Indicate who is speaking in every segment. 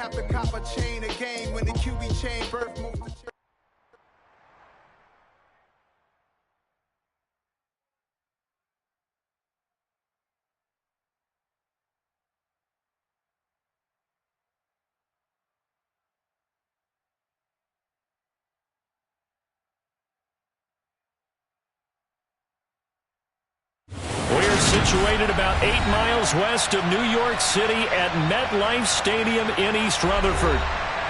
Speaker 1: have to cop a chain again when the QB chain birth moves to
Speaker 2: situated about 8 miles west of New York City at MetLife Stadium in East Rutherford.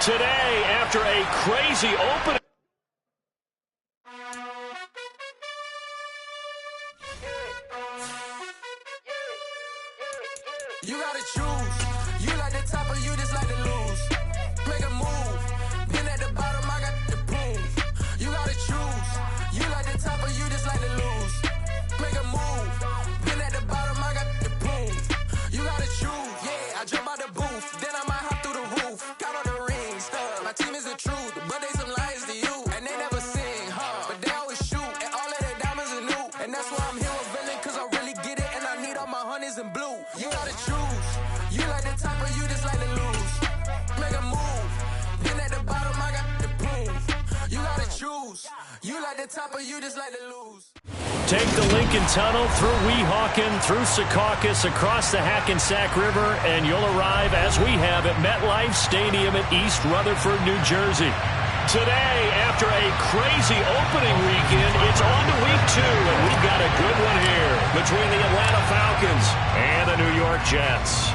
Speaker 2: Today, after a crazy opening.
Speaker 3: You gotta choose. You like the top or you just like to lose. Make a move. Been at the bottom, I got the proof. You gotta choose. You like the top or you just like to lose. Make a move. Been at the bottom, I got the proof. You gotta choose. Yeah, I jump out the booth. Then I might hop through the roof. Count on the rings. My team is the truth, but they some liars to you. And they never sing, huh? But they always shoot. And all of their diamonds are new. And that's why I'm here with villain, cause I really get it. And I need all my honeys in blue. You gotta choose. You like the top or you just like to lose. Make a move. Been at the bottom, I got the proof. You gotta choose. You like the top or you just like to lose.
Speaker 2: Take the Lincoln Tunnel through Weehawken, through Secaucus, across the Hackensack River, and you'll arrive, as we have, at MetLife Stadium in East Rutherford, New Jersey. Today, after a crazy opening weekend, it's on to week 2, and we've got a good one here between the Atlanta Falcons and the New York Jets.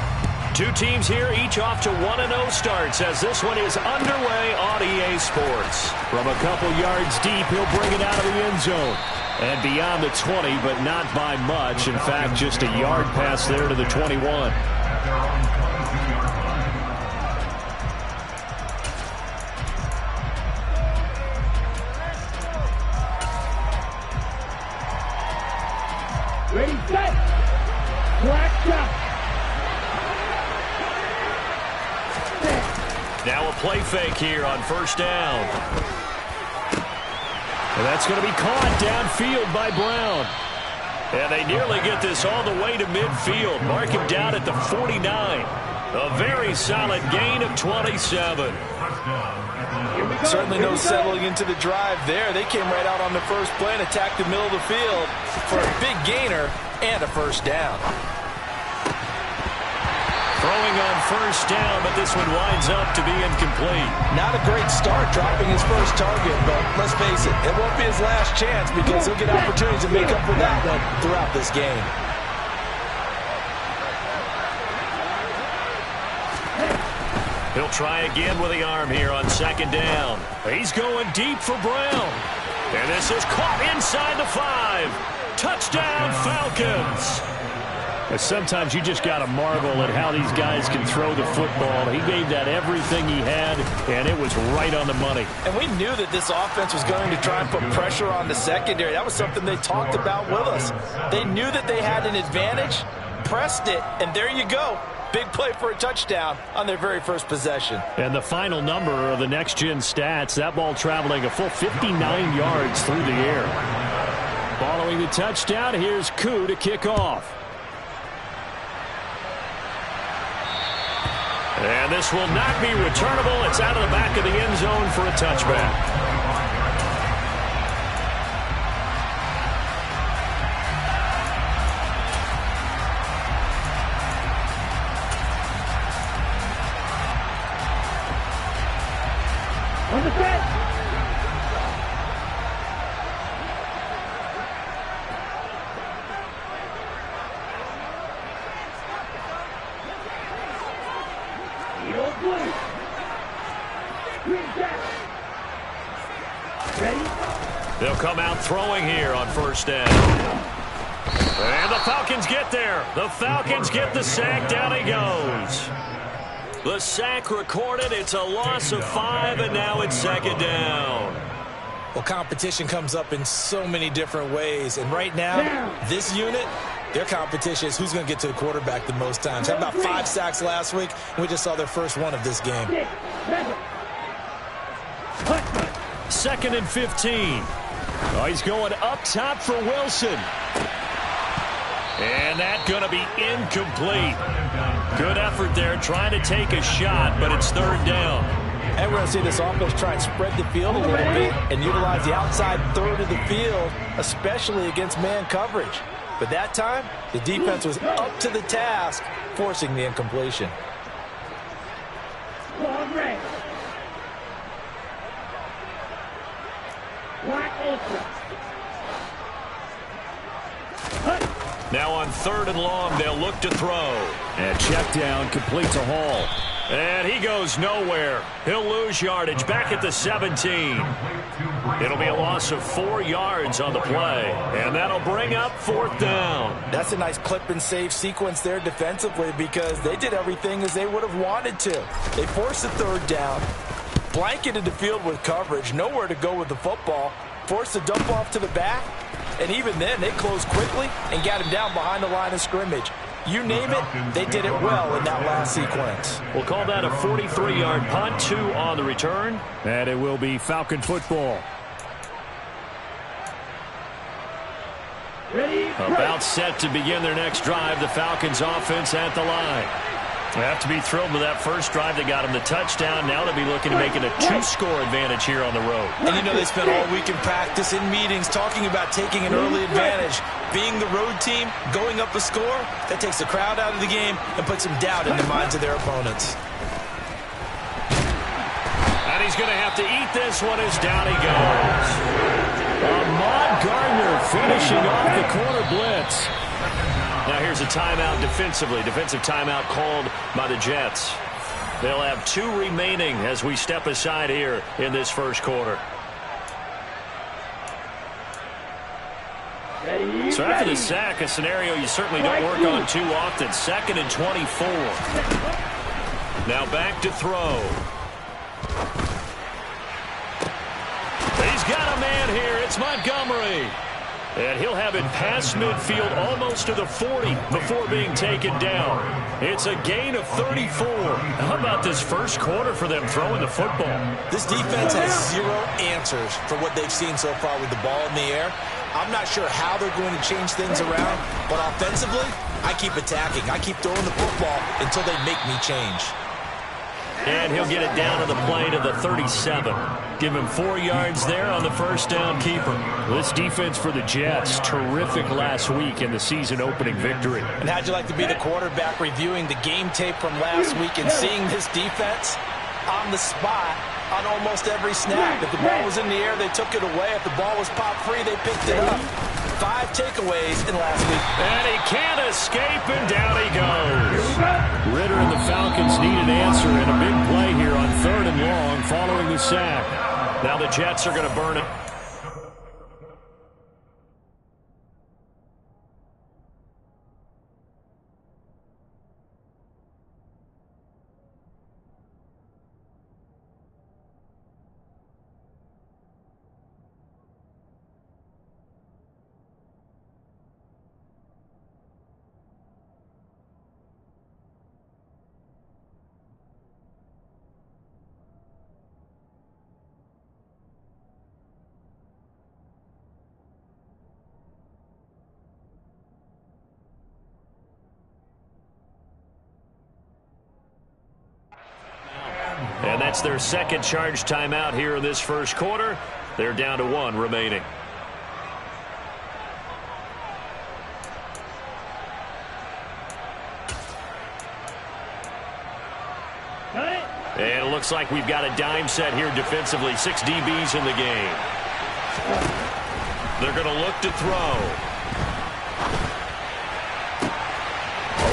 Speaker 2: Two teams here, each off to 1-0 starts as this one is underway on EA Sports. From a couple yards deep, he'll bring it out of the end zone. And beyond the 20, but not by much. In fact, just a yard pass there to the 21.
Speaker 4: Ready, set, black shot.
Speaker 2: Now a play fake here on first down. And that's going to be caught downfield by Brown. And they nearly get this all the way to midfield. Mark him down at the 49. A very solid gain of 27.
Speaker 5: Certainly no settling into the drive there. They came right out on the first play and attacked the middle of the field for a big gainer and a first down.
Speaker 2: Throwing on first down, but this one winds up to be incomplete.
Speaker 5: Not a great start dropping his first target, but let's face it, it won't be his last chance because he'll get opportunities to make up for that one throughout this game.
Speaker 2: He'll try again with the arm here on second down. He's going deep for Brown. And this is caught inside the 5. Touchdown, Falcons. Sometimes you just got to marvel at how these guys can throw the football. He gave that everything he had, and it was right on the money.
Speaker 5: And we knew that this offense was going to try and put pressure on the secondary. That was something they talked about with us. They knew that they had an advantage, pressed it, and there you go. Big play for a touchdown on their very first possession.
Speaker 2: And the final number of the next-gen stats, that ball traveling a full 59 yards through the air. Following the touchdown, here's Koo to kick off. And this will not be returnable. It's out of the back of the end zone for a touchback.
Speaker 4: On the set.
Speaker 2: They'll come out throwing here on first down. And the Falcons get there. The Falcons get the sack. Down he goes. The sack recorded. It's a loss of 5, and now it's second down.
Speaker 5: Well, competition comes up in so many different ways. And right now, this unit, their competition is who's going to get to the quarterback the most times. Had about 5 sacks last week, and we just saw their first one of this game.
Speaker 2: Second and 15. Oh, he's going up top for Wilson. And that's going to be incomplete. Good effort there trying to take a shot, but it's third down.
Speaker 5: And we're going to see this offense try and spread the field a little bit and utilize the outside third of the field, especially against man coverage. But that time, the defense was up to the task, forcing the incompletion.
Speaker 2: Now on third and long, they'll look to throw. And check down, complete to Hall. And he goes nowhere. He'll lose yardage back at the 17. It'll be a loss of 4 yards on the play. And that'll bring up fourth down.
Speaker 5: That's a nice clip and save sequence there defensively because they did everything as they would have wanted to. They forced the third down, blanketed the field with coverage, nowhere to go with the football, forced the dump off to the back, and even then they closed quickly and got him down behind the line of scrimmage. You name it, they did it well in that last sequence.
Speaker 2: We'll call that a 43-yard punt, 2 on the return. And it will be Falcon football. About set to begin their next drive, the Falcons offense at the line. They have to be thrilled with that first drive. They got him the touchdown. Now they'll be looking to make it a 2-score advantage here on the road.
Speaker 5: And you know they spent all week in practice, in meetings, talking about taking an early advantage. Being the road team, going up a score, that takes the crowd out of the game and puts some doubt in the minds of their opponents.
Speaker 2: And he's going to have to eat this one as down he goes. Ahmad Gardner finishing off the corner blitz. Now here's a timeout defensively. Defensive timeout called by the Jets. They'll have 2 remaining as we step aside here in this first quarter. So after the sack, a scenario you certainly don't work on too often. 2nd and 24. Now back to throw. He's got a man here. It's Montgomery. And he'll have it past midfield almost to the 40 before being taken down. It's a gain of 34. How about this first quarter for them throwing the football?
Speaker 5: This defense has 0 answers for what they've seen so far with the ball in the air. I'm not sure how they're going to change things around, but offensively, I keep attacking. I keep throwing the football until they make me change.
Speaker 2: And he'll get it down to the play to the 37. Give him 4 yards there on the first down keeper. This defense for the Jets, terrific last week in the season opening victory.
Speaker 5: And how'd you like to be the quarterback reviewing the game tape from last week and seeing this defense on the spot on almost every snap? If the ball was in the air, they took it away. If the ball was popped free, they picked it up. 5 takeaways in last week.
Speaker 2: And he can't escape, and down he goes. Ritter and the Falcons need an answer and a big play here on 3rd and long following the sack. Now the Jets are going to burn it. And that's their second charge timeout here in this first quarter. They're down to 1 remaining. And it looks like we've got a dime set here defensively. 6 DBs in the game. They're going to look to throw.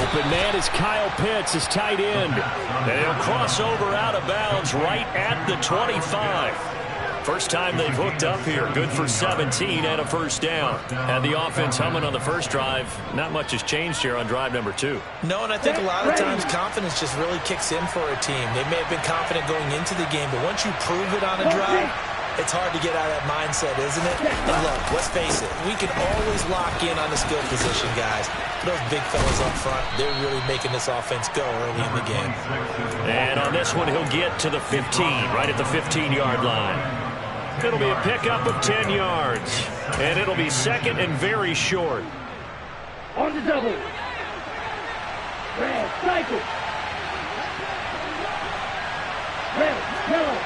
Speaker 2: Open man is Kyle Pitts, his tight end. And he'll cross over out of bounds right at the 25. First time they've hooked up here. Good for 17 and a first down. And the offense humming on the first drive. Not much has changed here on drive number 2.
Speaker 5: No, and I think a lot of times confidence just really kicks in for a team. They may have been confident going into the game, but once you prove it on a drive, it's hard to get out of that mindset, isn't it? And look, let's face it, we can always lock in on the skill position, guys. Those big fellas up front, they're really making this offense go early in the game.
Speaker 2: And on this one, he'll get to the 15, right at the 15-yard line. It'll be a pickup of 10 yards. And it'll be second and very short.
Speaker 4: On the double. Red, cycle. Red, yellow.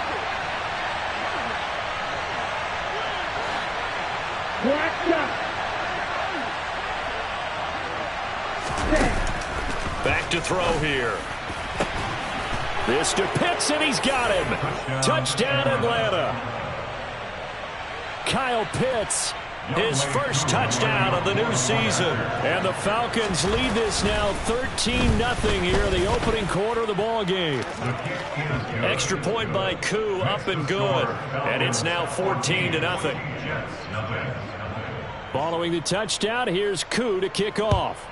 Speaker 4: Black shot.
Speaker 2: Back to throw here. This to Pitts, and he's got him. Touchdown, Atlanta. Kyle Pitts, his first touchdown of the new season. And the Falcons lead this now 13-0 here in the opening quarter of the ball game. Extra point by Koo, up and good. And it's now 14-0. Following the touchdown, here's Koo to kick off.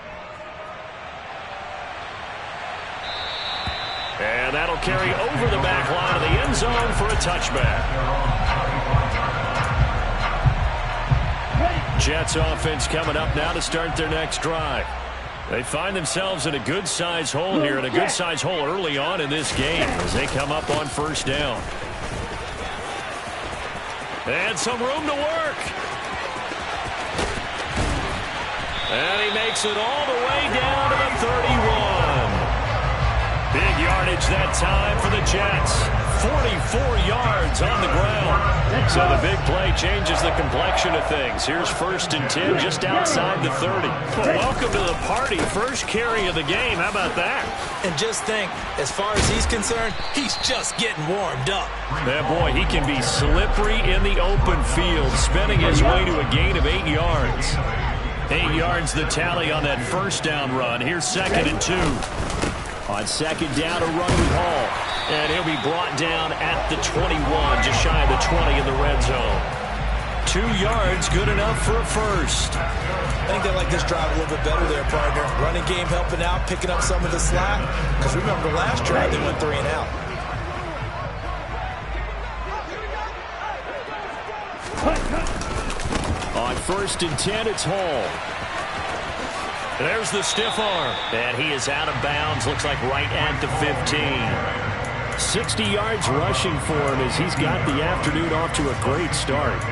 Speaker 2: And that'll carry over the back line of the end zone for a touchback. Jets offense coming up now to start their next drive. They find themselves in a good-sized hole here, and a good-sized hole early on in this game as they come up on first down. And some room to work. And he makes it all the way down to the 31. Big yardage that time for the Jets. 44 yards on the ground. So the big play changes the complexion of things. Here's 1st and 10 just outside the 30. Well, welcome to the party. First carry of the game. How about that?
Speaker 5: And just think, as far as he's concerned, he's just getting warmed up.
Speaker 2: That boy, he can be slippery in the open field, spinning his way to a gain of 8 yards. 8 yards the tally on that first down run. Here's 2nd and 2. On 2nd down, a run with Hall. And he'll be brought down at the 21, just shy of the 20 in the red zone. 2 yards, good enough for a first.
Speaker 5: I think they like this drive a little bit better there, partner. Running game helping out, picking up some of the slack. Because remember, the last drive, they went 3 and out.
Speaker 2: On 1st and 10, it's Hall. There's the stiff arm. And he is out of bounds. Looks like right at the 15. 60 yards rushing for him as he's got the afternoon off to a great start.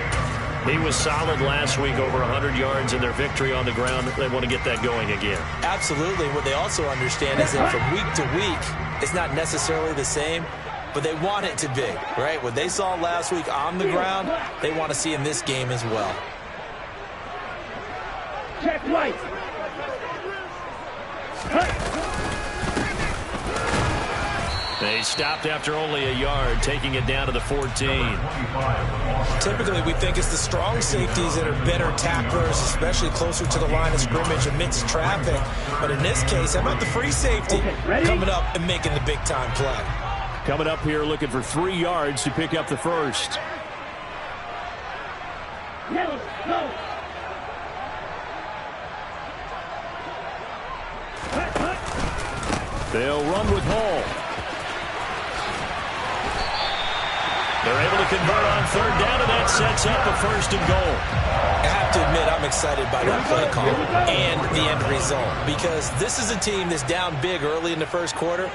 Speaker 2: He was solid last week, over 100 yards in their victory on the ground. They want to get that going again.
Speaker 5: Absolutely. What they also understand is that from week to week, it's not necessarily the same, but they want it to be, right? What they saw last week on the ground, they want to see in this game as well.
Speaker 4: Check right.
Speaker 2: They stopped after only a yard, taking it down to the 14.
Speaker 5: Typically, we think it's the strong safeties that are better tacklers, especially closer to the line of scrimmage amidst traffic. But in this case, how about the free safety coming up and making the big-time play?
Speaker 2: Coming up here looking for 3 yards to pick up the first.
Speaker 4: Yellow, go.
Speaker 2: They'll run with Hall. They're able to convert on 3rd down, and that sets up a 1st and goal.
Speaker 5: I have to admit, I'm excited by that play call and the end result, because this is a team that's down big early in the first quarter,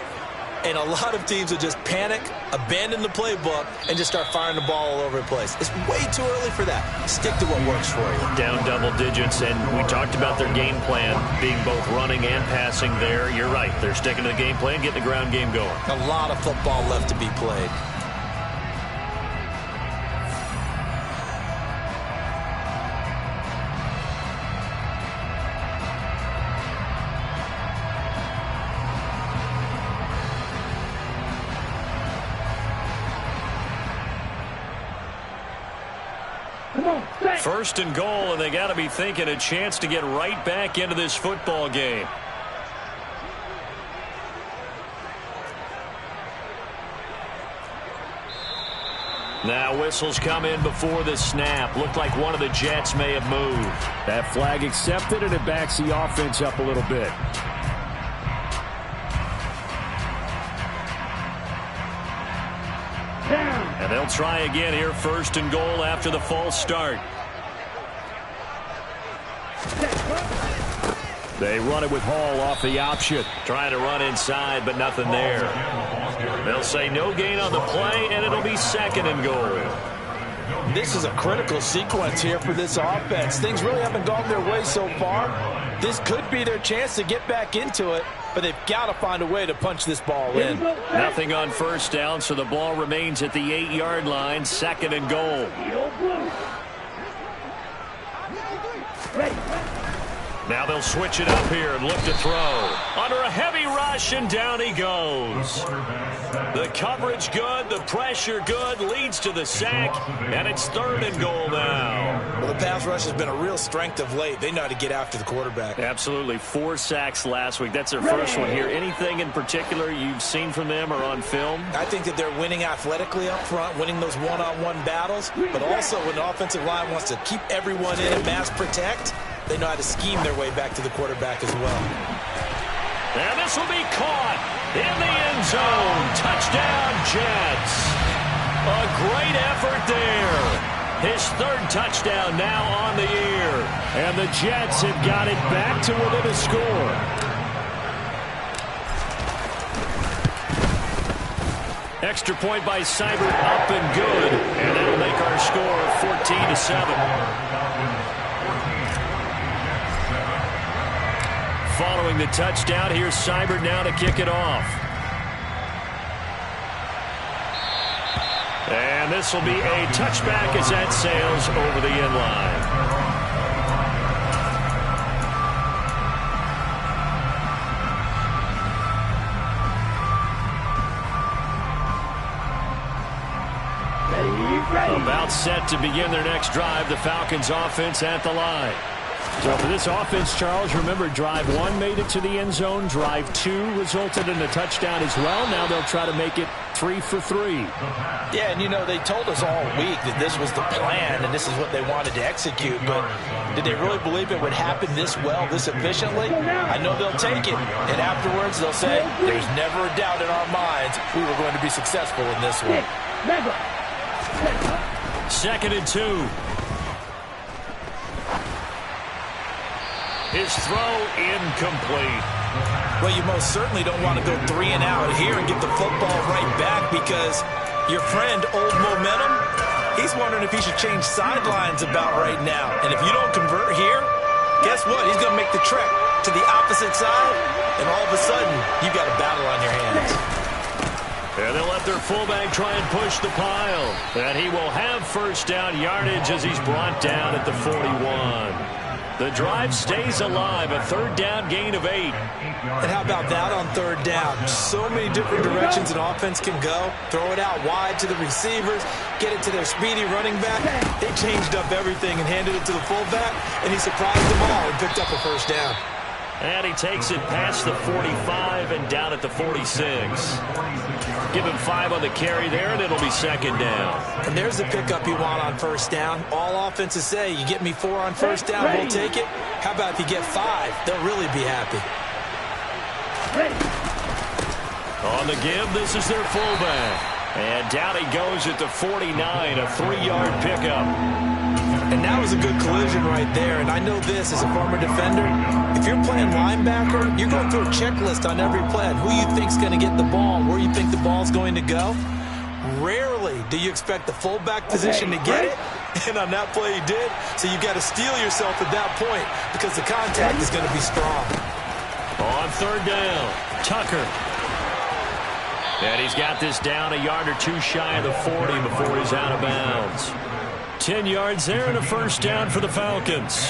Speaker 5: and a lot of teams will just panic, abandon the playbook, and just start firing the ball all over the place. It's way too early for that. Stick to what works for you.
Speaker 2: Down double digits, and we talked about their game plan being both running and passing there. You're right. They're sticking to the game plan, getting the ground game going.
Speaker 5: A lot of football left to be played.
Speaker 2: First and goal, and they got to be thinking a chance to get right back into this football game. Now whistles come in before the snap. Looked like one of the Jets may have moved. That flag accepted, and it backs the offense up a little bit. And they'll try again here, 1st and goal after the false start. They run it with Hall off the option. Trying to run inside, but nothing there. They'll say no gain on the play, and it'll be 2nd and goal.
Speaker 5: This is a critical sequence here for this offense. Things really haven't gone their way so far. This could be their chance to get back into it, but they've got to find a way to punch this ball in.
Speaker 2: Nothing on first down, so the ball remains at the 8-yard line, 2nd and goal. Now they'll switch it up here and look to throw. Under a heavy rush, and down he goes. The coverage good, the pressure good, leads to the sack, and it's 3rd and goal now.
Speaker 5: Well, the pass rush has been a real strength of late. They know how to get after the quarterback.
Speaker 2: Absolutely. 4 sacks last week. That's their first one here. Anything in particular you've seen from them or on film?
Speaker 5: I think that they're winning athletically up front, winning those one-on-one battles, but also when the offensive line wants to keep everyone in and mass protect, they know how to scheme their way back to the quarterback as well.
Speaker 2: And this will be caught in the end zone. Touchdown, Jets. A great effort there. His 3rd touchdown now on the year. And the Jets have got it back to within a score. Extra point by Seibert, up and good. And that'll make our score 14-7. Following the touchdown, here's Seibert now to kick it off. And this will be a touchback as that sails over the end line. About set to begin their next drive, the Falcons offense at the line. So for this offense, Charles, remember, drive 1 made it to the end zone. Drive 2 resulted in a touchdown as well. Now they'll try to make it 3 for 3.
Speaker 5: Yeah, and you know, they told us all week that this was the plan and this is what they wanted to execute, but did they really believe it would happen this well, this efficiently? I know they'll take it, and afterwards they'll say, there's never a doubt in our minds we were going to be successful in this one.
Speaker 2: 2nd and 2. His throw incomplete.
Speaker 5: Well, you most certainly don't want to go 3 and out here and get the football right back because your friend, Old Momentum, he's wondering if he should change sidelines about right now. And if you don't convert here, guess what? He's going to make the trek to the opposite side, and all of a sudden, you've got a battle on your hands.
Speaker 2: And they'll let their fullback try and push the pile. And he will have first down yardage as he's brought down at the 41. The drive stays alive, a 3rd down gain of 8.
Speaker 5: And how about that on 3rd down? So many different directions an offense can go. Throw it out wide to the receivers, get it to their speedy running back. They changed up everything and handed it to the fullback, and he surprised them all and picked up a first down.
Speaker 2: And he takes it past the 45 and down at the 46. Give him 5 on the carry there, and it'll be 2nd down.
Speaker 5: And there's the pickup you want on first down. All offenses say, you get me 4 on first down, we'll take it. How about if you get 5? They'll really be happy.
Speaker 2: On the give, this is their fullback. And down he goes at the 49, a 3-yard pickup.
Speaker 5: And that was a good collision right there. And I know this as a former defender. If you're playing linebacker, you're going through a checklist on every play on who you think's going to get the ball, where you think the ball's going to go. Rarely do you expect the fullback position to get it. And on that play he did. So you got to steel yourself at that point because the contact is going to be strong.
Speaker 2: On 3rd down, Tucker. And he's got this down a yard or 2 shy of the 40 before he's out of bounds. 10 yards there and a first down for the Falcons.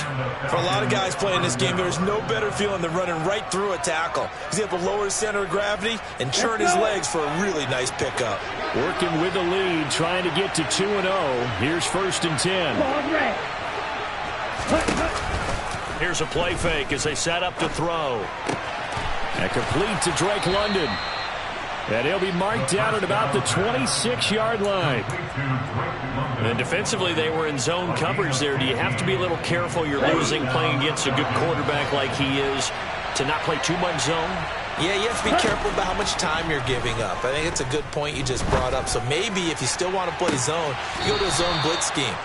Speaker 5: For a lot of guys playing this game, there's no better feeling than running right through a tackle. He's able to lower his center of gravity and churn his legs for a really nice pickup.
Speaker 2: Working with the lead, trying to get to 2-0. Here's 1st and 10. Here's a play fake as they set up to throw. And complete to Drake London. And he'll be marked down at about the 26-yard line. And defensively, they were in zone coverage there. Do you have to be a little careful? You're losing playing against a good quarterback like he is to not play too much zone?
Speaker 5: Yeah, you have to be careful about how much time you're giving up. I think it's a good point you just brought up. So maybe if you still want to play zone, you go to a zone blitz scheme.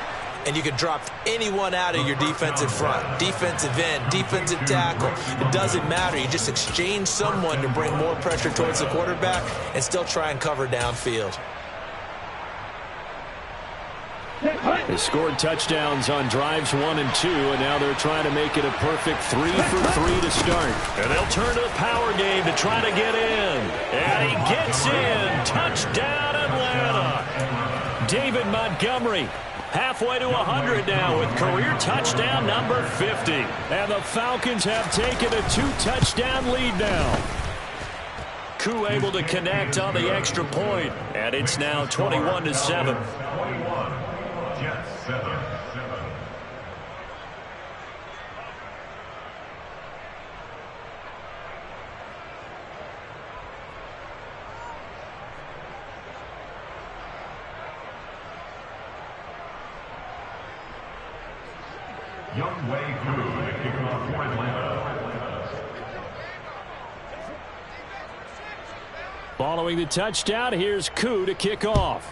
Speaker 5: And you can drop anyone out of your defensive front, defensive end, defensive tackle. It doesn't matter. You just exchange someone to bring more pressure towards the quarterback and still try and cover downfield.
Speaker 2: They scored touchdowns on drives 1 and 2, and now they're trying to make it a perfect 3 for 3 to start. And they'll turn to the power game to try to get in. And he gets in. Touchdown, Atlanta. David Montgomery, halfway to 100 now with career touchdown number 50. And the Falcons have taken a 2-touchdown lead now. Koo able to connect on the extra point, and it's now 21-7.
Speaker 6: Young Wei Koo to kick off for Atlanta.
Speaker 2: Following the touchdown, here's Koo to kick off.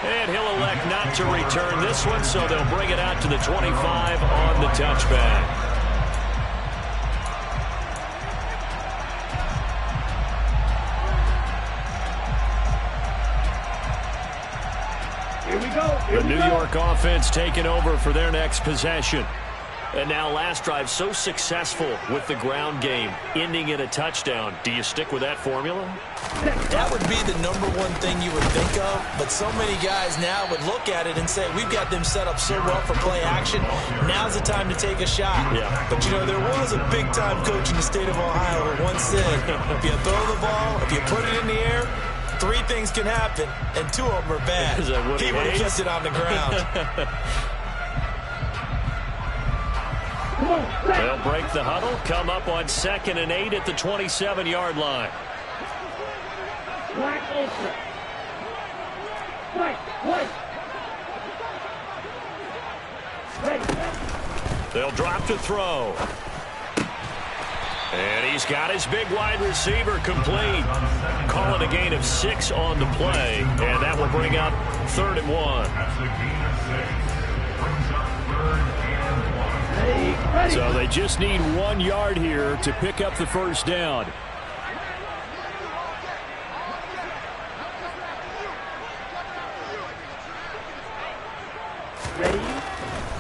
Speaker 2: And he'll elect not to return this one, so they'll bring it out to the 25 on the touchback. The New York offense taking over for their next possession. And now last drive so successful with the ground game, ending in a touchdown. Do you stick with that formula?
Speaker 5: That would be the number one thing you would think of, but so many guys now would look at it and say, we've got them set up so well for play action. Now's the time to take a shot.
Speaker 2: Yeah.
Speaker 5: But, you know, there was a big-time coach in the state of Ohio who once said, if you throw the ball, if you put it in the air, 3 things can happen, and 2 of them are bad.
Speaker 2: Is that
Speaker 5: he would have kept it on the ground.
Speaker 2: They'll break the huddle, come up on 2nd and 8 at the 27-yard line.
Speaker 4: Black ultra. White. Ready.
Speaker 2: They'll drop to throw. And he's got his big wide receiver complete. Call it a gain of 6 on the play, and that will bring up 3rd and 1. So they just need 1 yard here to pick up the first down.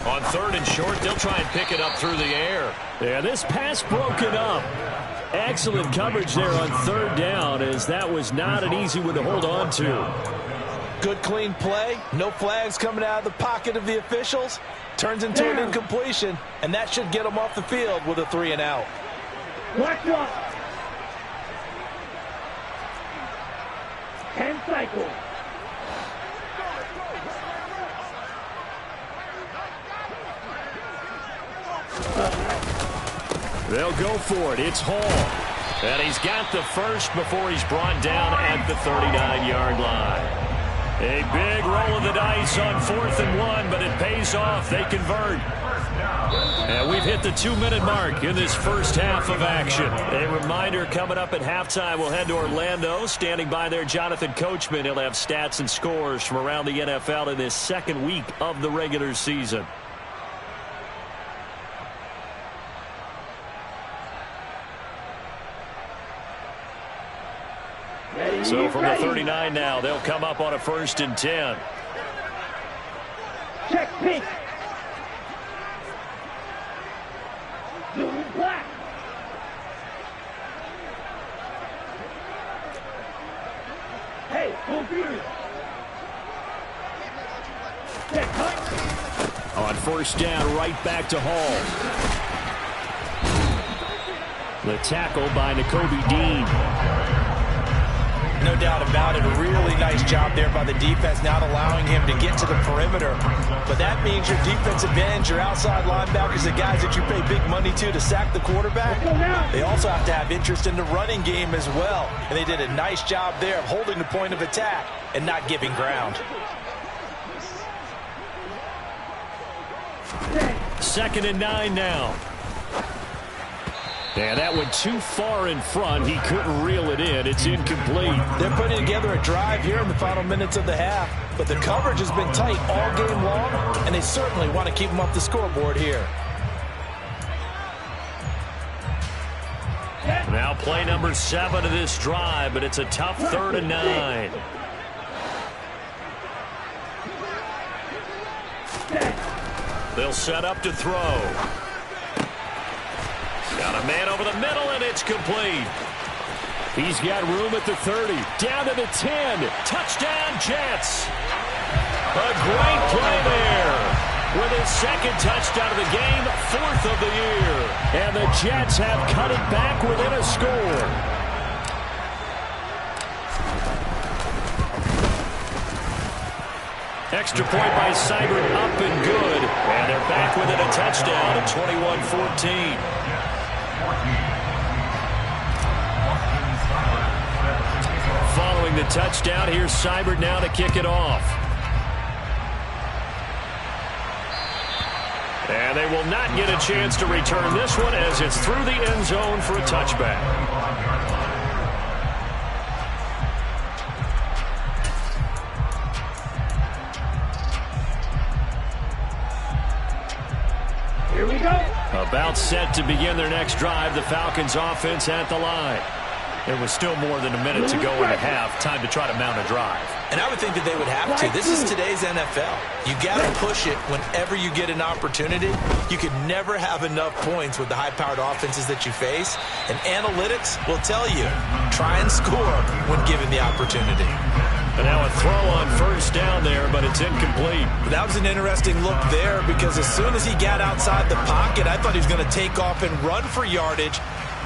Speaker 2: On 3rd and short, they'll try and pick it up through the air. Yeah, this pass broken up. Excellent coverage there on 3rd down, as that was not an easy one to hold on to.
Speaker 5: Good, clean play. No flags coming out of the pocket of the officials. Turns into an incompletion, and that should get them off the field with a 3 and out.
Speaker 4: Watch up. 10 cycles.
Speaker 2: They'll go for it. It's Hall. And he's got the first before he's brought down at the 39-yard line. A big roll of the dice on 4th and 1, but it pays off. They convert. And we've hit the 2-minute mark in this first half of action. A reminder, coming up at halftime, we'll head to Orlando. Standing by there, Jonathan Coachman. He'll have stats and scores from around the NFL in this 2nd week of the regular season. So from the 39 now, they'll come up on a 1st and 10.
Speaker 4: Check pink. Blue and black. Hey, go green. Check cut.
Speaker 2: On 1st down, right back to Hall. The tackle by Nakobe Dean.
Speaker 5: No doubt about it. A really nice job there by the defense, not allowing him to get to the perimeter. But that means your defensive ends, your outside linebackers, the guys that you pay big money to sack the quarterback, they also have to have interest in the running game as well. And they did a nice job there of holding the point of attack and not giving ground.
Speaker 2: 2nd and 9 now. Yeah, that went too far in front. He couldn't reel it in. It's incomplete.
Speaker 5: They're putting together a drive here in the final minutes of the half, but the coverage has been tight all game long, and they certainly want to keep them off the scoreboard here.
Speaker 2: Now play number 7 of this drive, but it's a tough 3rd and 9. They'll set up to throw. Got a man over the middle, and it's complete. He's got room at the 30. Down to the 10. Touchdown, Jets. A great play there. With his 2nd touchdown of the game, 4th of the year. And the Jets have cut it back within a score. Extra point by Seibert, up and good. And they're back within a touchdown at 21-14. Following the touchdown, here's Seibert now to kick it off. And they will not get a chance to return this one as it's through the end zone for a touchback.
Speaker 4: Here we go.
Speaker 2: About set to begin their next drive, the Falcons offense at the line. There was still more than a minute to go in the half. Time to try to mount a drive.
Speaker 5: And I would think that they would have to. This is today's NFL. You got to push it whenever you get an opportunity. You could never have enough points with the high-powered offenses that you face. And analytics will tell you, try and score when given the opportunity.
Speaker 2: And now a throw on 1st down there, but it's incomplete.
Speaker 5: That was an interesting look there because as soon as he got outside the pocket, I thought he was going to take off and run for yardage.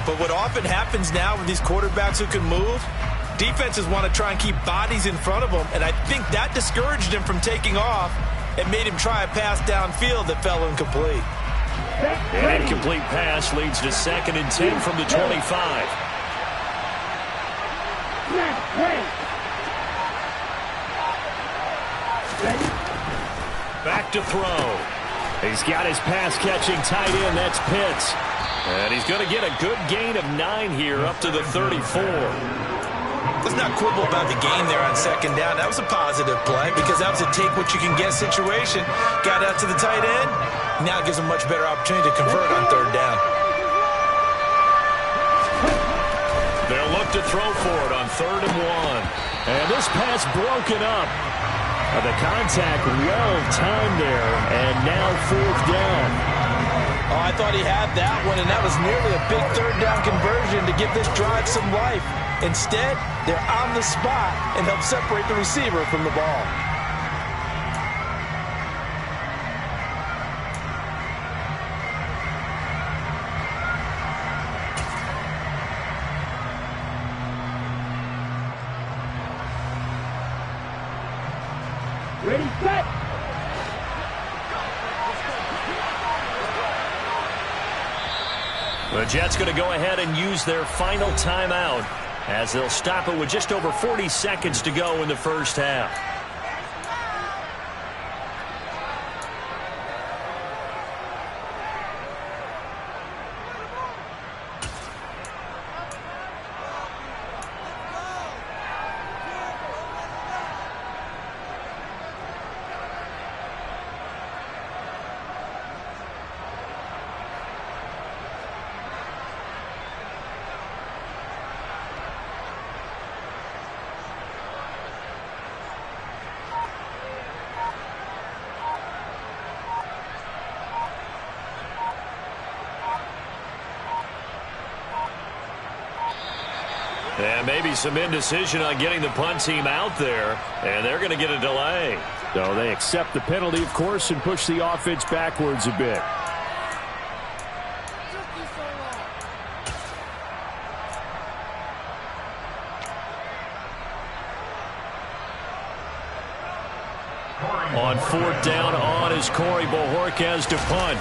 Speaker 5: But what often happens now with these quarterbacks who can move, defenses want to try and keep bodies in front of them, and I think that discouraged him from taking off and made him try a pass downfield that fell incomplete.
Speaker 2: An incomplete pass leads to 2nd and 10 from the 25. Back to throw. He's got his pass-catching tight end. That's Pitts. And he's going to get a good gain of 9 here up to the 34.
Speaker 5: Let's not quibble about the gain there on 2nd down. That was a positive play because that was a take-what-you-can-get situation. Got out to the tight end. Now it gives him a much better opportunity to convert on 3rd down.
Speaker 2: They'll look to throw for it on 3rd and 1. And this pass broken up. The contact well-timed there, and now 4th down.
Speaker 5: Oh, I thought he had that one, and that was nearly a big 3rd down conversion to give this drive some life. Instead, they're on the spot and help separate the receiver from the ball.
Speaker 4: Ready, set.
Speaker 2: The Jets going to go ahead and use their final timeout as they'll stop it with just over 40 seconds to go in the 1st half. And maybe some indecision on getting the punt team out there. And they're going to get a delay. So they accept the penalty, of course, and push the offense backwards a bit. On 4th down, on is Corey Bojorquez to punt.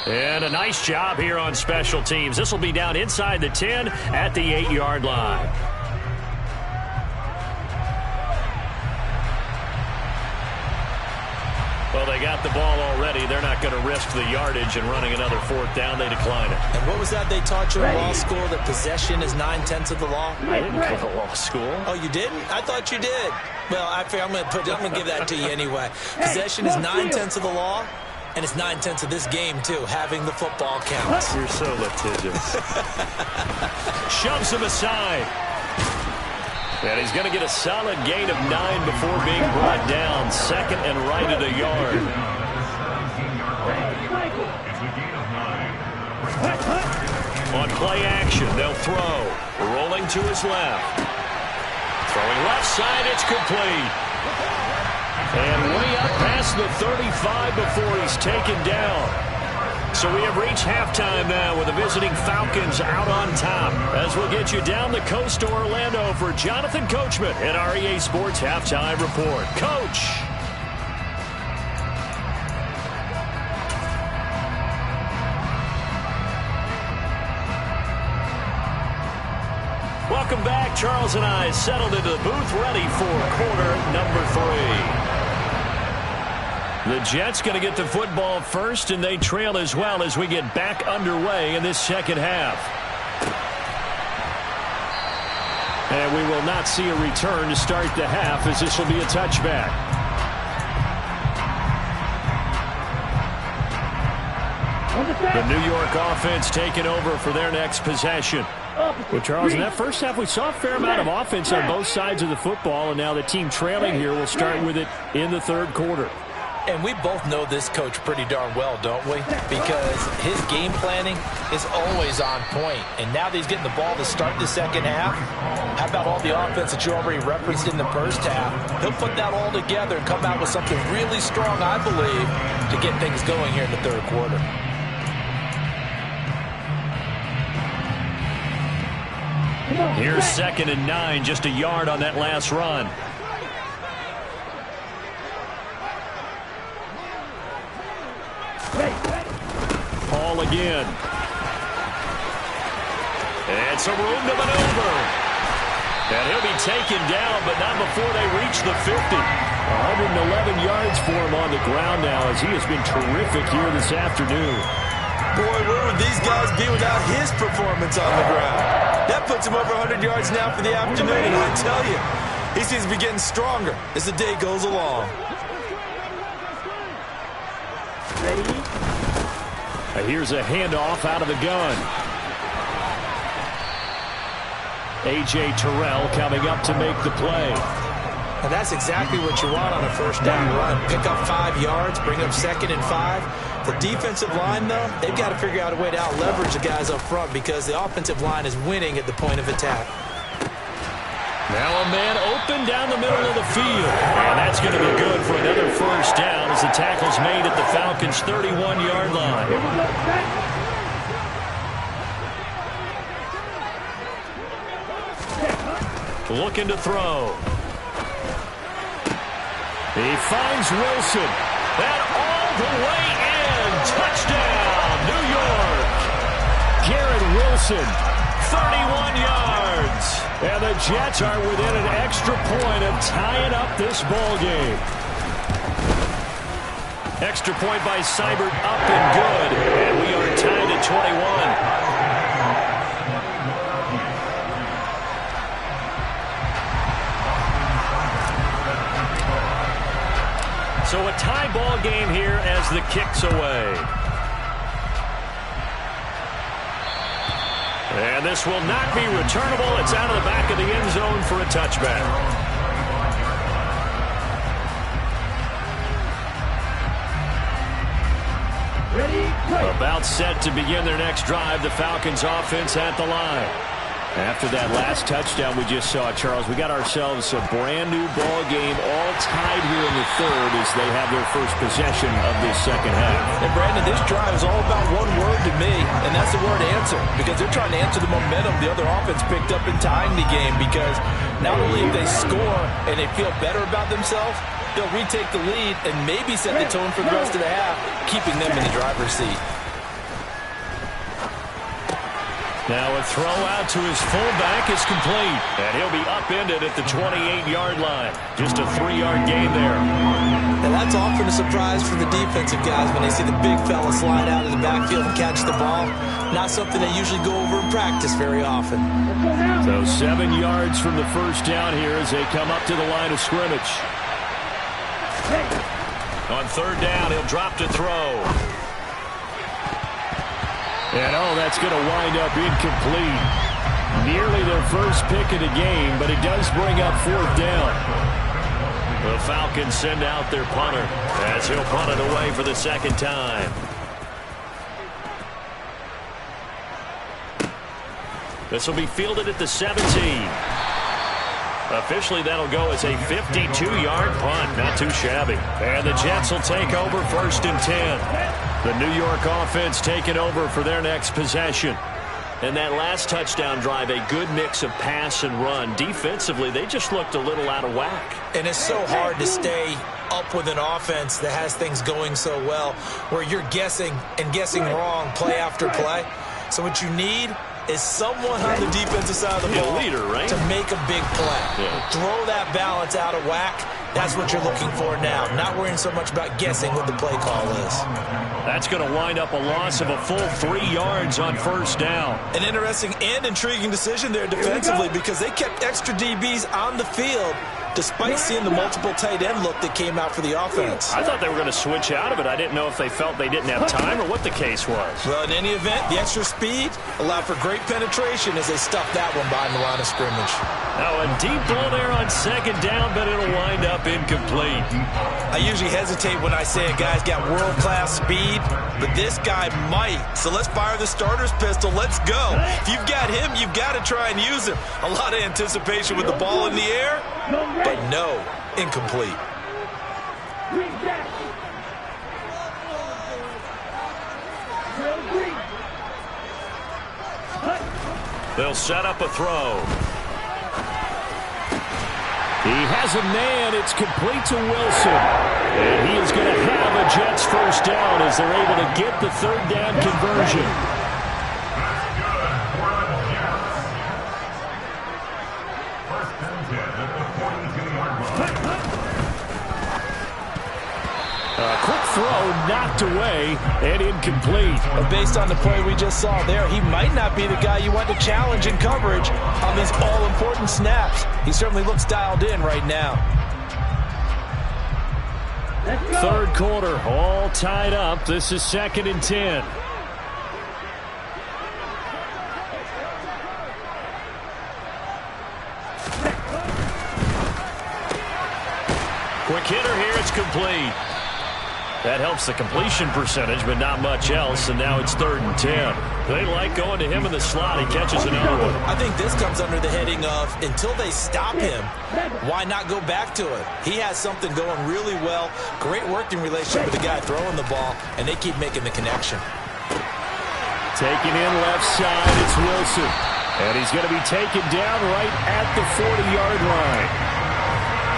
Speaker 2: And a nice job here on special teams. This will be down inside the 10 at the 8-yard line. Well, they got the ball already. They're not going to risk the yardage and running another fourth down. They decline it.
Speaker 5: And what was that they taught you in law school, that possession is 9/10 of the law?
Speaker 2: I didn't go to law school.
Speaker 5: Oh, you didn't? I thought you did. Well, I'm going to give that to you anyway. Possession is 9/10 of the law, and it's 9/10 of this game, too. Having the football counts.
Speaker 2: You're so litigious. Shoves him aside. And he's going to get a solid gain of 9 before being brought down. Second and right at a yard. On play action, they'll throw. Rolling to his left. Throwing left side, it's complete. And way up past the 35 before he's taken down. So we have reached halftime now with the visiting Falcons out on top. As we'll get you down the coast to Orlando for Jonathan Coachman at our EA Sports Halftime Report. Coach. Welcome back. Charles and I settled into the booth, ready for quarter number 3. The Jets going to get the football first, and they trail as well as we get back underway in this second half. And we will not see a return to start the half, as this will be a touchback. The New York offense taking over for their next possession. Well, Charles, in that first half, we saw a fair amount of offense on both sides of the football, and now the team trailing here will start with it in the third quarter.
Speaker 5: And we both know this coach pretty darn well, don't we? Because his game planning is always on point. And now that he's getting the ball to start the second half, how about all the offense that you already referenced in the first half? He'll put that all together and come out with something really strong, I believe, to get things going here in the third quarter.
Speaker 2: Here's 2nd and 9, just a yard on that last run. Paul again. And some room to maneuver. And he'll be taken down, but not before they reach the 50. 111 yards for him on the ground now, as he has been terrific here this afternoon.
Speaker 5: Boy, where would these guys be without his performance on the ground? That puts him over 100 yards now for the afternoon, and I tell you, he seems to be getting stronger as the day goes along.
Speaker 2: Here's a handoff out of the gun. A.J. Terrell coming up to make the play.
Speaker 5: And that's exactly what you want on a first down run. Pick up 5 yards, bring up 2nd and 5. The defensive line, though, they've got to figure out a way to out-leverage the guys up front because the offensive line is winning at the point of attack.
Speaker 2: Now a man open down the middle of the field. And that's going to be good for another first down as the tackle's made at the Falcons' 31-yard line. Looking to throw. He finds Wilson. And all the way in. Touchdown, New York. Garrett Wilson, 31 yards. And the Jets are within an extra point of tying up this ball game. Extra point by Seibert up and good. And we are tied at 21. So a tie ball game here as the kick's away. And this will not be returnable. It's out of the back of the end zone for a touchback. About set to begin their next drive. The Falcons offense at the line. After that last touchdown we just saw, Charles, we got ourselves a brand new ball game, all tied here in the third as they have their first possession of this second half.
Speaker 5: And Brandon, this drive is all about one word to me, and that's the word answer, because they're trying to answer the momentum the other offense picked up in tying the game, because not only if they score and they feel better about themselves, they'll retake the lead and maybe set the tone for the rest of the half, keeping them in the driver's seat.
Speaker 2: Now a throw out to his fullback is complete. And he'll be upended at the 28-yard line. Just a 3-yard gain there.
Speaker 5: And that's often a surprise for the defensive guys when they see the big fella slide out of the backfield and catch the ball. Not something they usually go over in practice very often.
Speaker 2: So 7 yards from the first down here as they come up to the line of scrimmage. On third down, he'll drop to throw. And, that's going to wind up incomplete. Nearly their first pick of the game, but it does bring up fourth down. The Falcons send out their punter as he'll punt it away for the second time. This will be fielded at the 17. Officially, that'll go as a 52-yard punt. Not too shabby. And the Jets will take over first and 10. The New York offense taking over for their next possession. And that last touchdown drive, a good mix of pass and run. Defensively, they just looked a little out of whack.
Speaker 5: And it's so hard to stay up with an offense that has things going so well, where you're guessing and guessing wrong play after play. So what you need is someone on the defensive side of the ball
Speaker 2: leader, right?
Speaker 5: to make a big play.
Speaker 2: Yeah.
Speaker 5: Throw that balance out of whack. That's what you're looking for now. Not worrying so much about guessing what the play call is.
Speaker 2: That's going to wind up a loss of a full 3 yards on first down.
Speaker 5: An interesting and intriguing decision there defensively because they kept extra DBs on the field despite seeing the multiple tight end look that came out for the offense.
Speaker 2: I thought they were going to switch out of it. I didn't know if they felt they didn't have time or what the case was.
Speaker 5: Well, in any event, the extra speed allowed for great penetration as they stuffed that one behind the line of scrimmage.
Speaker 2: Now a deep ball there on second down, but it'll wind up incomplete.
Speaker 5: I usually hesitate when I say a guy's got world-class speed, but this guy might. So let's fire the starter's pistol. Let's go. If you've got him, you've got to try and use him. A lot of anticipation with the ball in the air, but no, incomplete.
Speaker 2: They'll set up a throw. He has a man. It's complete to Wilson. And he is going to have a Jets first down as they're able to get the third down conversion. A quick throw knocked away and incomplete.
Speaker 5: But based on the play we just saw there, he might not be the guy you want to challenge in coverage on these all-important snaps. He certainly looks dialed in right now.
Speaker 2: Third quarter, all tied up. This is 2nd and 10. Quick hitter here, it's complete. That helps the completion percentage, but not much else, and now it's 3rd and 10. They like going to him in the slot. He catches another one.
Speaker 5: I think this comes under the heading of, until they stop him, why not go back to it? He has something going really well, great working relationship with the guy throwing the ball, and they keep making the connection.
Speaker 2: Taking in left side, it's Wilson. And he's going to be taken down right at the 40-yard line.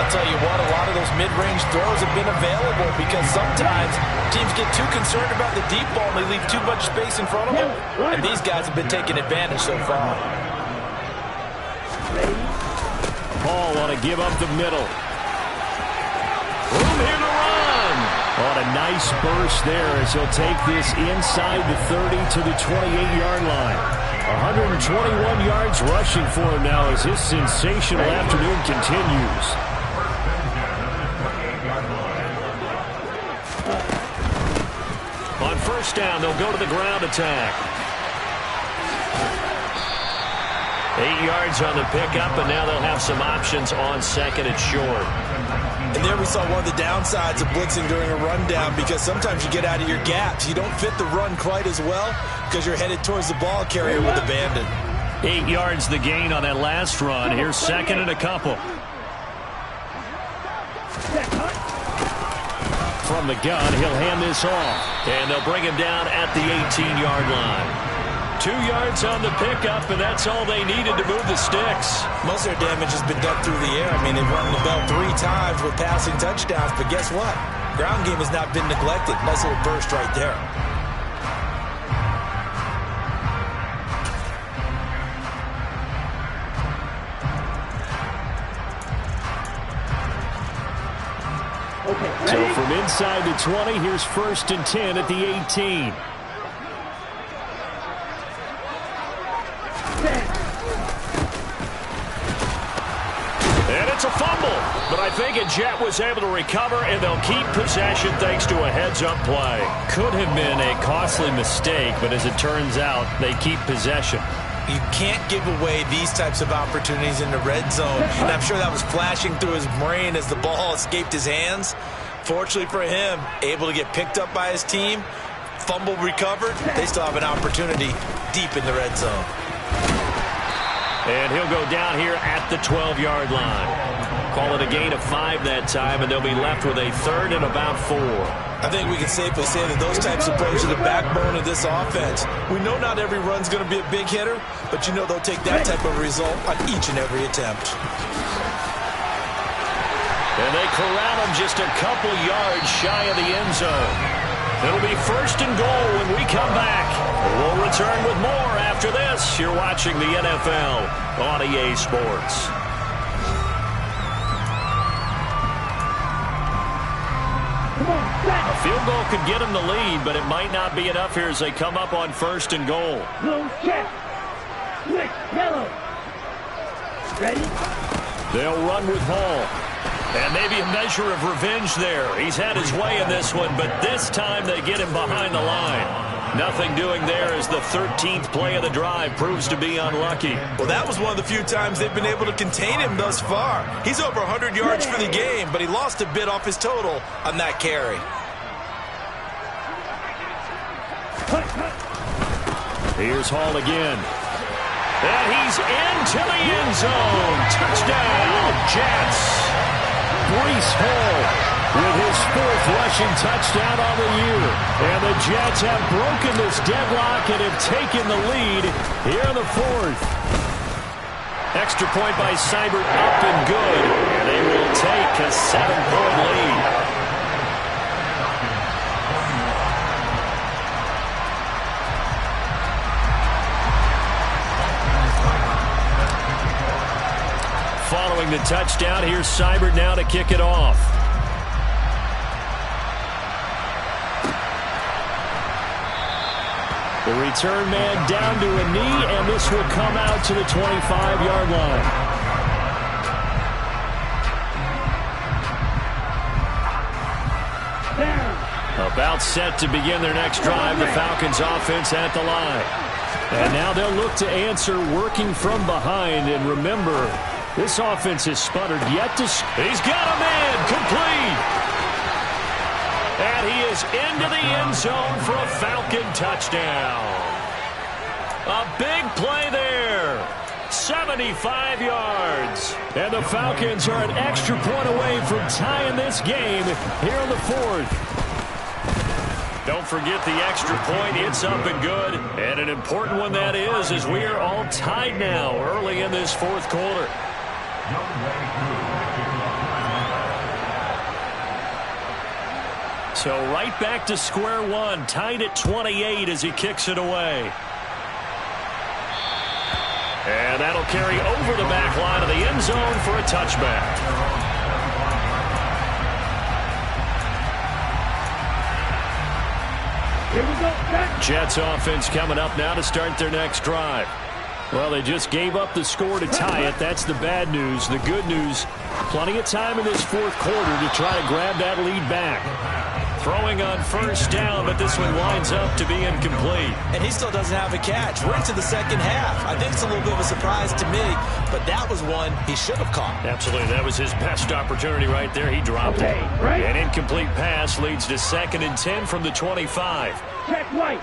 Speaker 5: I'll tell you what, a lot of those mid-range throws have been available because sometimes teams get too concerned about the deep ball and they leave too much space in front of them. And these guys have been taking advantage so far.
Speaker 2: Paul want to give up the middle. Room here to run. On a nice burst there as he'll take this inside the 30 to the 28-yard line. 121 yards rushing for him now as his sensational afternoon continues. On first down, they'll go to the ground attack. 8 yards on the pickup, and now they'll have some options on second and short.
Speaker 5: And there we saw one of the downsides of blitzing during a rundown because sometimes you get out of your gaps. You don't fit the run quite as well because you're headed towards the ball carrier with abandon.
Speaker 2: 8 yards the gain on that last run. Here's second and a couple. From the gun, he'll hand this off. And they'll bring him down at the 18-yard line. 2 yards on the pickup, and that's all they needed to move the sticks.
Speaker 5: Most of their damage has been done through the air. I mean, they've run the bell 3 times with passing touchdowns, but guess what? Ground game has not been neglected. Nice little burst right there.
Speaker 4: Okay,
Speaker 2: So
Speaker 4: ready?
Speaker 2: from inside the 20, here's 1st and 10 at the 18. And it's a fumble, but I think a Jet was able to recover, and they'll keep possession thanks to a heads-up play. Could have been a costly mistake, but as it turns out, they keep possession.
Speaker 5: You can't give away these types of opportunities in the red zone, and I'm sure that was flashing through his brain as the ball escaped his hands. Fortunately for him, able to get picked up by his team, fumble recovered, they still have an opportunity deep in the red zone.
Speaker 2: And he'll go down here at the 12-yard line. Call it a gain of 5 that time, and they'll be left with a 3rd and about 4.
Speaker 5: I think we can safely say that those types of plays are the backbone of this offense. We know not every run's going to be a big hitter, but you know they'll take that type of result on each and every attempt.
Speaker 2: And they corral him just a couple yards shy of the end zone. It'll be 1st and goal when we come back. We'll return with more after this. You're watching the NFL on EA Sports. A field goal could get them the lead, but it might not be enough here as they come up on 1st and goal.
Speaker 4: Blue check. Switch, yellow. Ready?
Speaker 2: They'll run with Hall. And maybe a measure of revenge there. He's had his way in this one, but this time they get him behind the line. Nothing doing there as the 13th play of the drive proves to be unlucky.
Speaker 5: Well, that was one of the few times they've been able to contain him thus far. He's over 100 yards for the game, but he lost a bit off his total on that carry.
Speaker 2: Here's Hall again. And he's into the end zone. Touchdown, Jets. Breece Hall with his 4th rushing touchdown on the year. And the Jets have broken this deadlock and have taken the lead here in the 4th. Extra point by Seibert up and good. And they will take a 7-point lead. Following the touchdown, here's Seibert now to kick it off. The return man down to a knee, and this will come out to the 25-yard line. About set to begin their next drive, the Falcons offense at the line. And now they'll look to answer working from behind, and remember, this offense has sputtered yet to... He's got a man complete. And he is into the end zone for a Falcon touchdown. A big play there. 75 yards. And the Falcons are an extra point away from tying this game here in the 4th. Don't forget the extra point. It's up and good. And an important one that is, as we are all tied now early in this 4th quarter. So right back to square one, tied at 28 as he kicks it away. And that'll carry over the back line of the end zone for a touchback.
Speaker 4: Here we go.
Speaker 2: Jets offense coming up now to start their next drive. Well, they just gave up the score to tie it. That's the bad news. The good news, plenty of time in this 4th quarter to try to grab that lead back. Throwing on 1st down, but this one winds up to be incomplete.
Speaker 5: And he still doesn't have a catch. We're into the 2nd half. I think it's a little bit of a surprise to me, but that was one he should have caught.
Speaker 2: Absolutely. That was his best opportunity right there. He dropped it.
Speaker 4: Right.
Speaker 2: An incomplete pass leads to 2nd and 10 from the 25.
Speaker 4: Check white.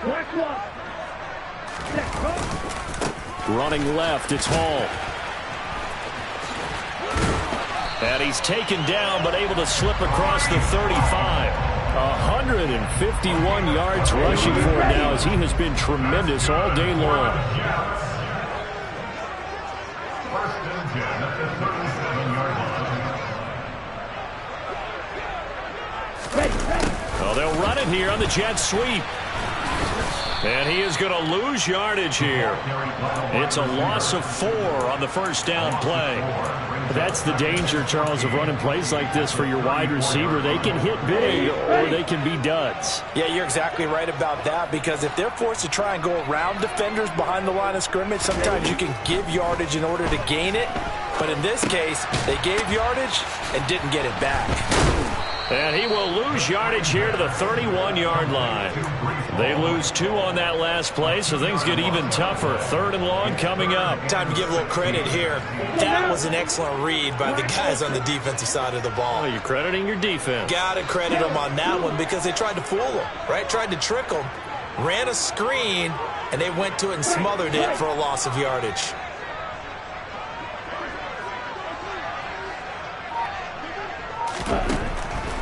Speaker 4: Black one.
Speaker 2: Running left, it's Hall. And he's taken down, but able to slip across the 35. 151 yards rushing for him now, as he has been tremendous all day long. Well, they'll run it here on the jet sweep. And he is going to lose yardage here. It's a loss of 4 on the first down play. That's the danger, Charles, of running plays like this for your wide receiver. They can hit big or they can be duds.
Speaker 5: Yeah, you're exactly right about that, because if they're forced to try and go around defenders behind the line of scrimmage, sometimes you can give yardage in order to gain it. But in this case, they gave yardage and didn't get it back.
Speaker 2: And he will lose yardage here to the 31-yard line. They lose 2 on that last play, so things get even tougher. 3rd and long coming up.
Speaker 5: Time to give a little credit here. That was an excellent read by the guys on the defensive side of the ball.
Speaker 2: Oh, you're crediting your defense.
Speaker 5: Got to credit them on that one, because they tried to fool them, right? Tried to trick them, ran a screen, and they went to it and smothered it for a loss of yardage.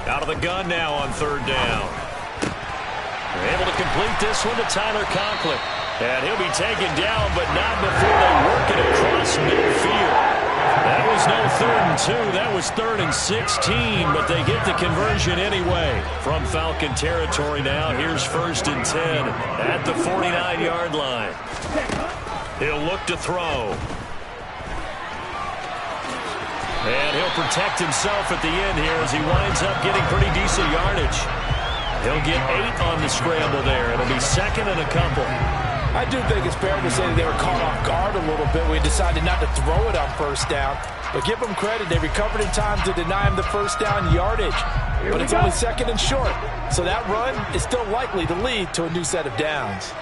Speaker 2: Out of the gun now on 3rd down. They're able to complete this one to Tyler Conklin. And he'll be taken down, but not before they work it across midfield. That was no 3rd and 2. That was 3rd and 16, but they get the conversion anyway. From Falcon territory now, here's 1st and 10 at the 49-yard line. He'll look to throw. And he'll protect himself at the end here as he winds up getting pretty decent yardage. He'll get 8 on the scramble there. It'll be 2nd and a couple.
Speaker 5: I do think it's fair to say that they were caught off guard a little bit. We decided not to throw it on 1st down. But give them credit. They recovered in time to deny him the 1st down yardage. But it's only 2nd and short. So that run is still likely to lead to a new set of downs.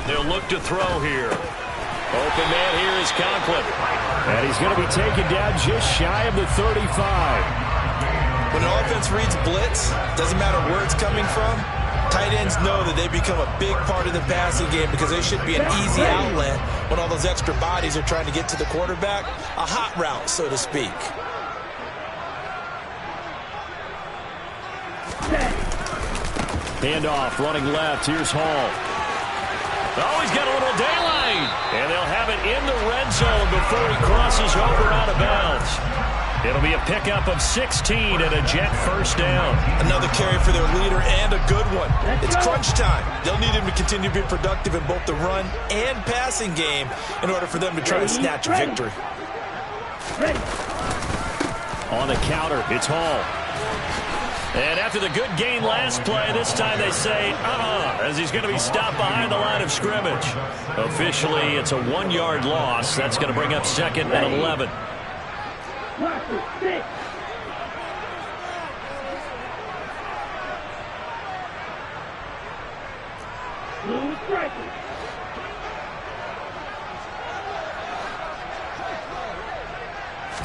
Speaker 2: They'll look to throw here. Open man here is Conklin. And he's going to be taken down just shy of the 35.
Speaker 5: When an offense reads blitz, doesn't matter where it's coming from, tight ends know that they become a big part of the passing game, because they should be an easy outlet when all those extra bodies are trying to get to the quarterback. A hot route, so to speak.
Speaker 2: Handoff, running left. Here's Hall. Oh, he's got a little daylight. And they'll have it in the red zone before he crosses over out of bounds. It'll be a pickup of 16 and a Jet 1st down.
Speaker 5: Another carry for their leader, and a good one. It's crunch time. They'll need him to continue to be productive in both the run and passing game in order for them to try to snatch a victory.
Speaker 2: On the counter, it's Hall. And after the good gain last play, this time they say, as he's going to be stopped behind the line of scrimmage. Officially, it's a 1-yard loss. That's going to bring up 2nd and 11.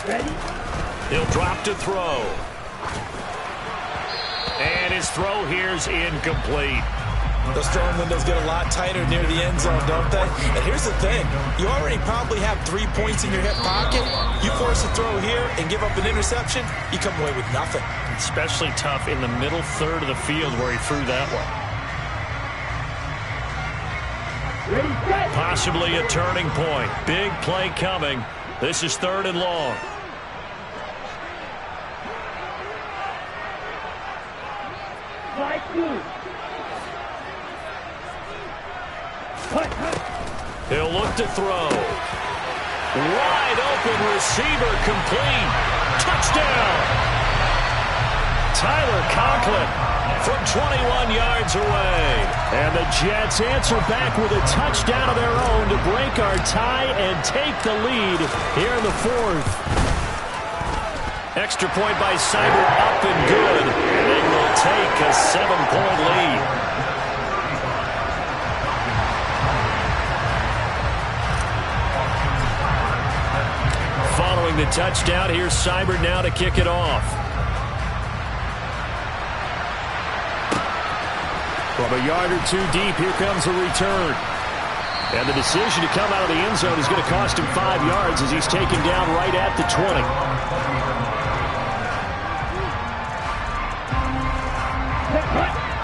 Speaker 4: Ready?
Speaker 2: He'll drop to throw. And his throw here's incomplete.
Speaker 5: Those throwing windows get a lot tighter near the end zone, don't they? And here's the thing. You already probably have 3 points in your hip pocket. You force a throw here and give up an interception, you come away with nothing.
Speaker 2: Especially tough in the middle 3rd of the field where he threw that one.
Speaker 4: Ready, set.
Speaker 2: Possibly a turning point. Big play coming. This is 3rd and long. He'll look to throw. Wide open receiver, complete. Touchdown! Tyler Conklin from 21 yards away. And the Jets answer back with a touchdown of their own to break our tie and take the lead here in the 4th. Extra point by Seibert, up and good. And they will take a 7-point lead. Following the touchdown, here's Seibert now to kick it off. From a yard or 2 deep, here comes the return. And the decision to come out of the end zone is going to cost him 5 yards as he's taken down right at the 20.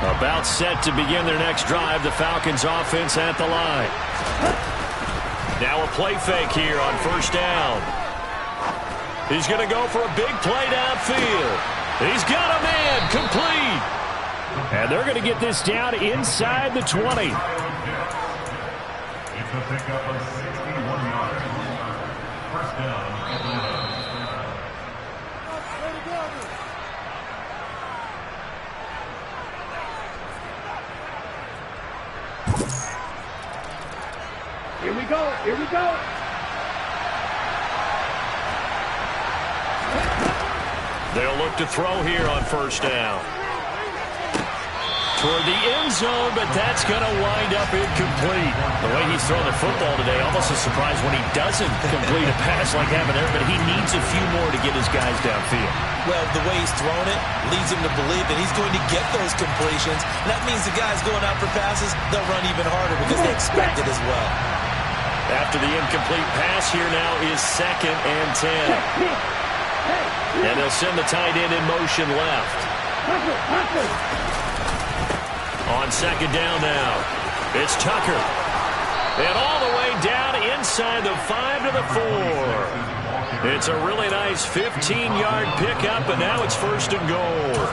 Speaker 2: About set to begin their next drive, the Falcons offense at the line. Now a play fake here on first down. He's going to go for a big play downfield. He's got a man, complete. And they're going to get this down inside the 20.
Speaker 6: It's a pickup of 61 yards. First down, Atlanta.
Speaker 4: Here we go. Here we go.
Speaker 2: They'll look to throw here on first down. Toward the end zone, but that's going to wind up incomplete. The way he's thrown the football today, almost a surprise when he doesn't complete a pass like having there, but he needs a few more to get his guys downfield.
Speaker 5: Well, the way he's thrown it leads him to believe that he's going to get those completions. And that means the guys going out for passes, they'll run even harder because they expect it as well.
Speaker 2: After the incomplete pass, here now is 2nd and 10. And they'll send the tight end in motion left. On 2nd down now, it's Tucker. And all the way down inside the 5 to the 4. It's a really nice 15-yard pickup, and now it's 1st and goal.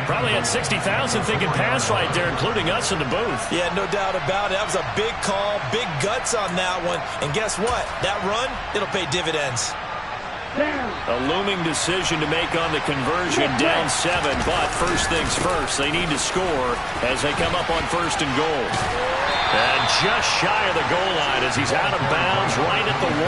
Speaker 2: Probably had 60,000 thinking pass right there, including us in the booth.
Speaker 5: Yeah, no doubt about it. That was a big call, big guts on that one. And guess what? That run, it'll pay dividends.
Speaker 2: A looming decision to make on the conversion, down 7, but first things first, they need to score as they come up on 1st and goal. And just shy of the goal line as he's out of bounds right at the 1.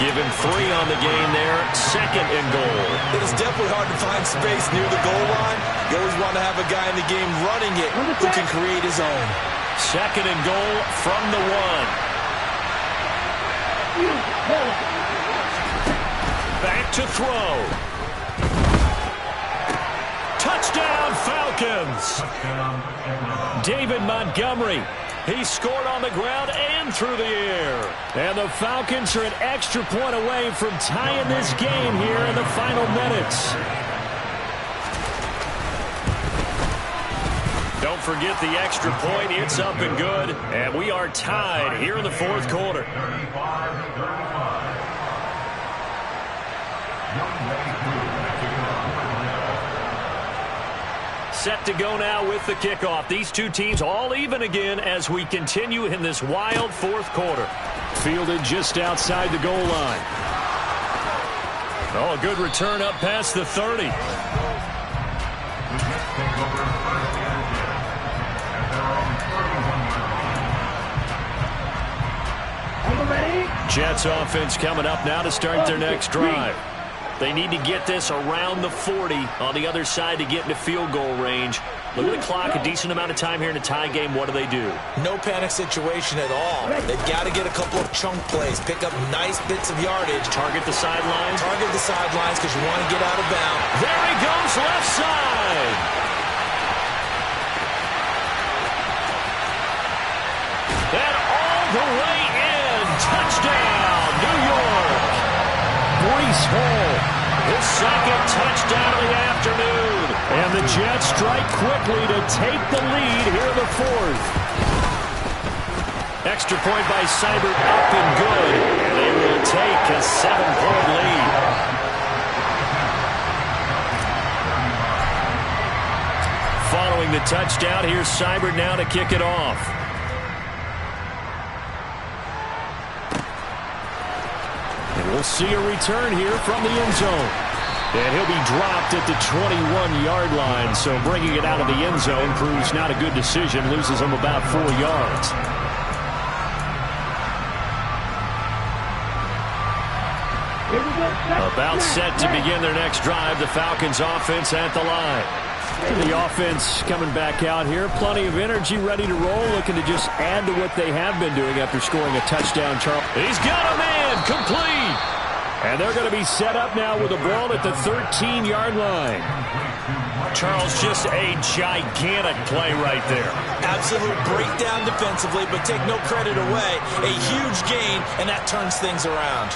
Speaker 2: Give him 3 on the game there, 2nd and goal.
Speaker 5: It is definitely hard to find space near the goal line. You always want to have a guy in the game running it who can create his own.
Speaker 2: 2nd and goal from the 1. Back to throw. Touchdown, Falcons. David Montgomery. He scored on the ground and through the air. And the Falcons are an extra point away from tying this game here in the final minutes. Don't forget the extra point. It's up and good. And we are tied here in the 4th quarter. Set to go now with the kickoff. These two teams all even again as we continue in this wild 4th quarter. Fielded just outside the goal line. Oh, a good return up past the 30. Jets offense coming up now to start their next drive. They need to get this around the 40 on the other side to get into field goal range. Look at the clock, a decent amount of time here in a tie game. What do?
Speaker 5: No panic situation at all. They've got to get a couple of chunk plays, pick up nice bits of yardage.
Speaker 2: Target the sidelines.
Speaker 5: Target the sidelines because you want to get out of bounds.
Speaker 2: There he goes, left side. And all the way in. Touchdown, New York. Breece Hall, his 2nd touchdown of the afternoon. And the Jets strike quickly to take the lead here in the 4th. Extra point by Seibert up and good. And they will take a 7-point lead. Following the touchdown, here's Seibert now to kick it off. We'll see a return here from the end zone. And he'll be dropped at the 21-yard line. So bringing it out of the end zone proves not a good decision. Loses him about 4 yards. About set to begin their next drive. The Falcons offense at the line. The offense coming back out here. Plenty of energy, ready to roll. Looking to just add to what they have been doing after scoring a touchdown. Charles. He's got a man, complete. And they're going to be set up now with the ball at the 13-yard line. Charles, just a gigantic play right there.
Speaker 5: Absolute breakdown defensively, but take no credit away. A huge gain, and that turns things around.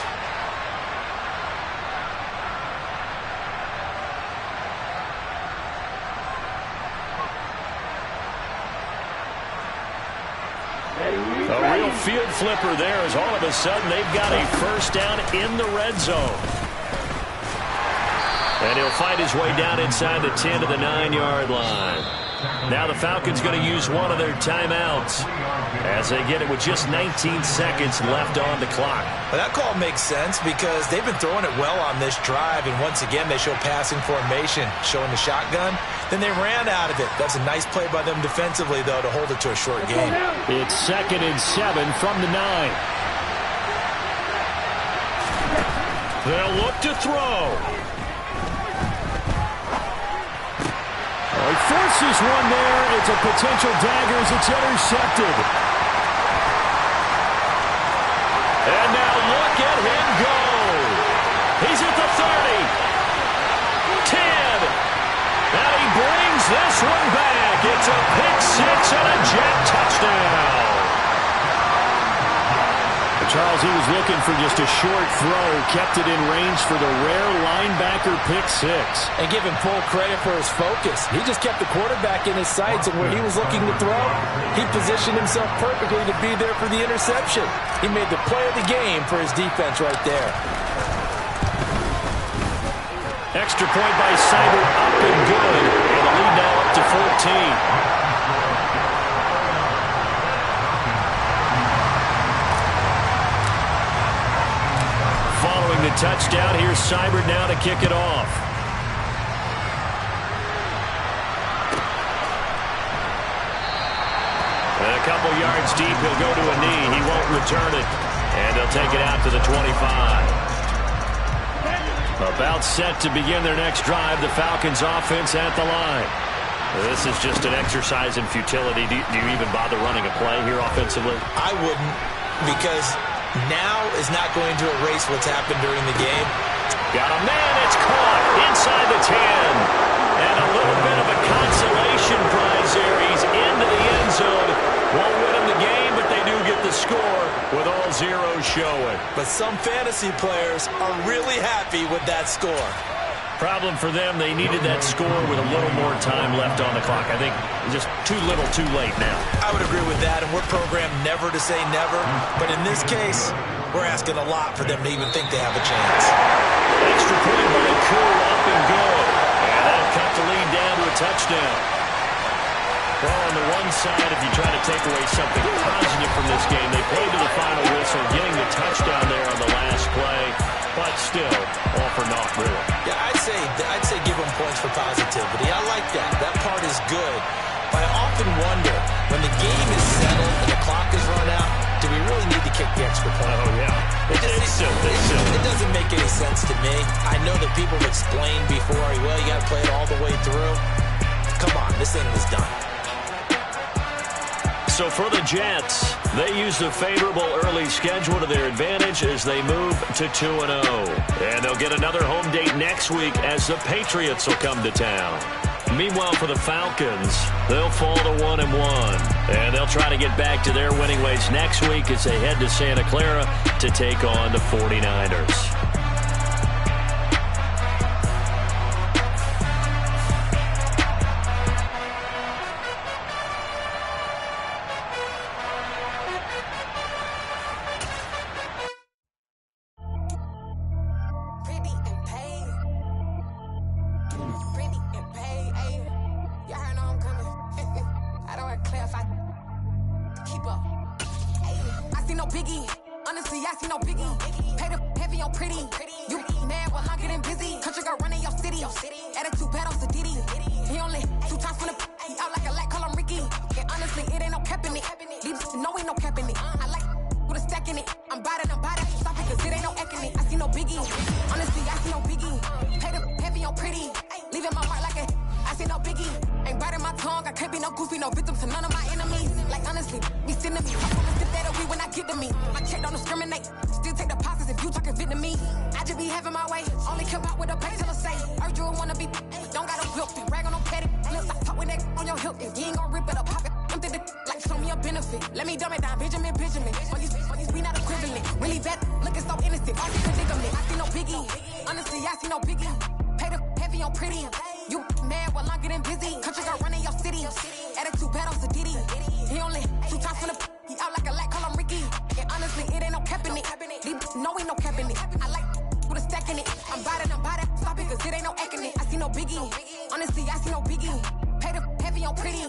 Speaker 2: field flipper there as all of a sudden they've got a first down in the red zone. And he'll fight his way down inside the 10 to the 9-yard line. Now the Falcons going to use one of their timeouts as they get it with just 19 seconds left on the clock.
Speaker 5: Well, that call makes sense because they've been throwing it well on this drive, and once again they show passing formation, showing the shotgun. Then they ran out of it. That's a nice play by them defensively, though, to hold it to a short game.
Speaker 2: It's 2nd and 7 from the 9. They'll look to throw. He forces one there. It's a potential dagger as it's intercepted. And now look at him go. He's at the 30. 10. And he brings this one back. It's a pick six and a Jet touchdown. Charles, he was looking for just a short throw, kept it in range for the rare linebacker pick six.
Speaker 5: And give him full credit for his focus. He just kept the quarterback in his sights, and where he was looking to throw, he positioned himself perfectly to be there for the interception. He made the play of the game for his defense right there.
Speaker 2: Extra point by Seibert, up and good. And the lead now up to 14. Following the touchdown, here's Seibert now to kick it off. And a couple yards deep, he'll go to a knee. He won't return it. And they'll take it out to the 25. About set to begin their next drive, the Falcons offense at the line. This is just an exercise in futility. Do you even bother running a play here offensively?
Speaker 5: I wouldn't, because now is not going to erase what's happened during the game.
Speaker 2: Got a man, it's caught inside the 10. And a little bit of a consolation prize there. He's into the end zone. Won't win him the game, but they do get the score with all zeros showing.
Speaker 5: But some fantasy players are really happy with that score.
Speaker 2: Problem for them, they needed that score with a little more time left on the clock. I think just too little too late now.
Speaker 5: I would agree with that, and we're programmed never to say never. But in this case, we're asking a lot for them to even think they have a chance.
Speaker 2: Extra point by Koo, up and good. And that'll cut the lead down to a touchdown. Well, on the one side, if you try to take away something positive from this game, they played to the final whistle, getting the touchdown there on the last play. But still, all for naught, really.
Speaker 5: Yeah, I'd say give them points for positivity. I like that. That part is good. But I often wonder, when the game is settled and the clock is run out, do we really need to kick the extra point?
Speaker 2: Oh, yeah.
Speaker 5: It doesn't make any sense to me. I know that people have explained before, well, you got to play it all the way through. Come on, this thing is done.
Speaker 2: So for the Jets, they use the favorable early schedule to their advantage as they move to 2-0. And they'll get another home date next week as the Patriots will come to town. Meanwhile, for the Falcons, they'll fall to 1-1. And they'll try to get back to their winning ways next week as they head to Santa Clara to take on the 49ers.
Speaker 7: biggie. Honestly, I see no biggie. Pay the heavy on pretty.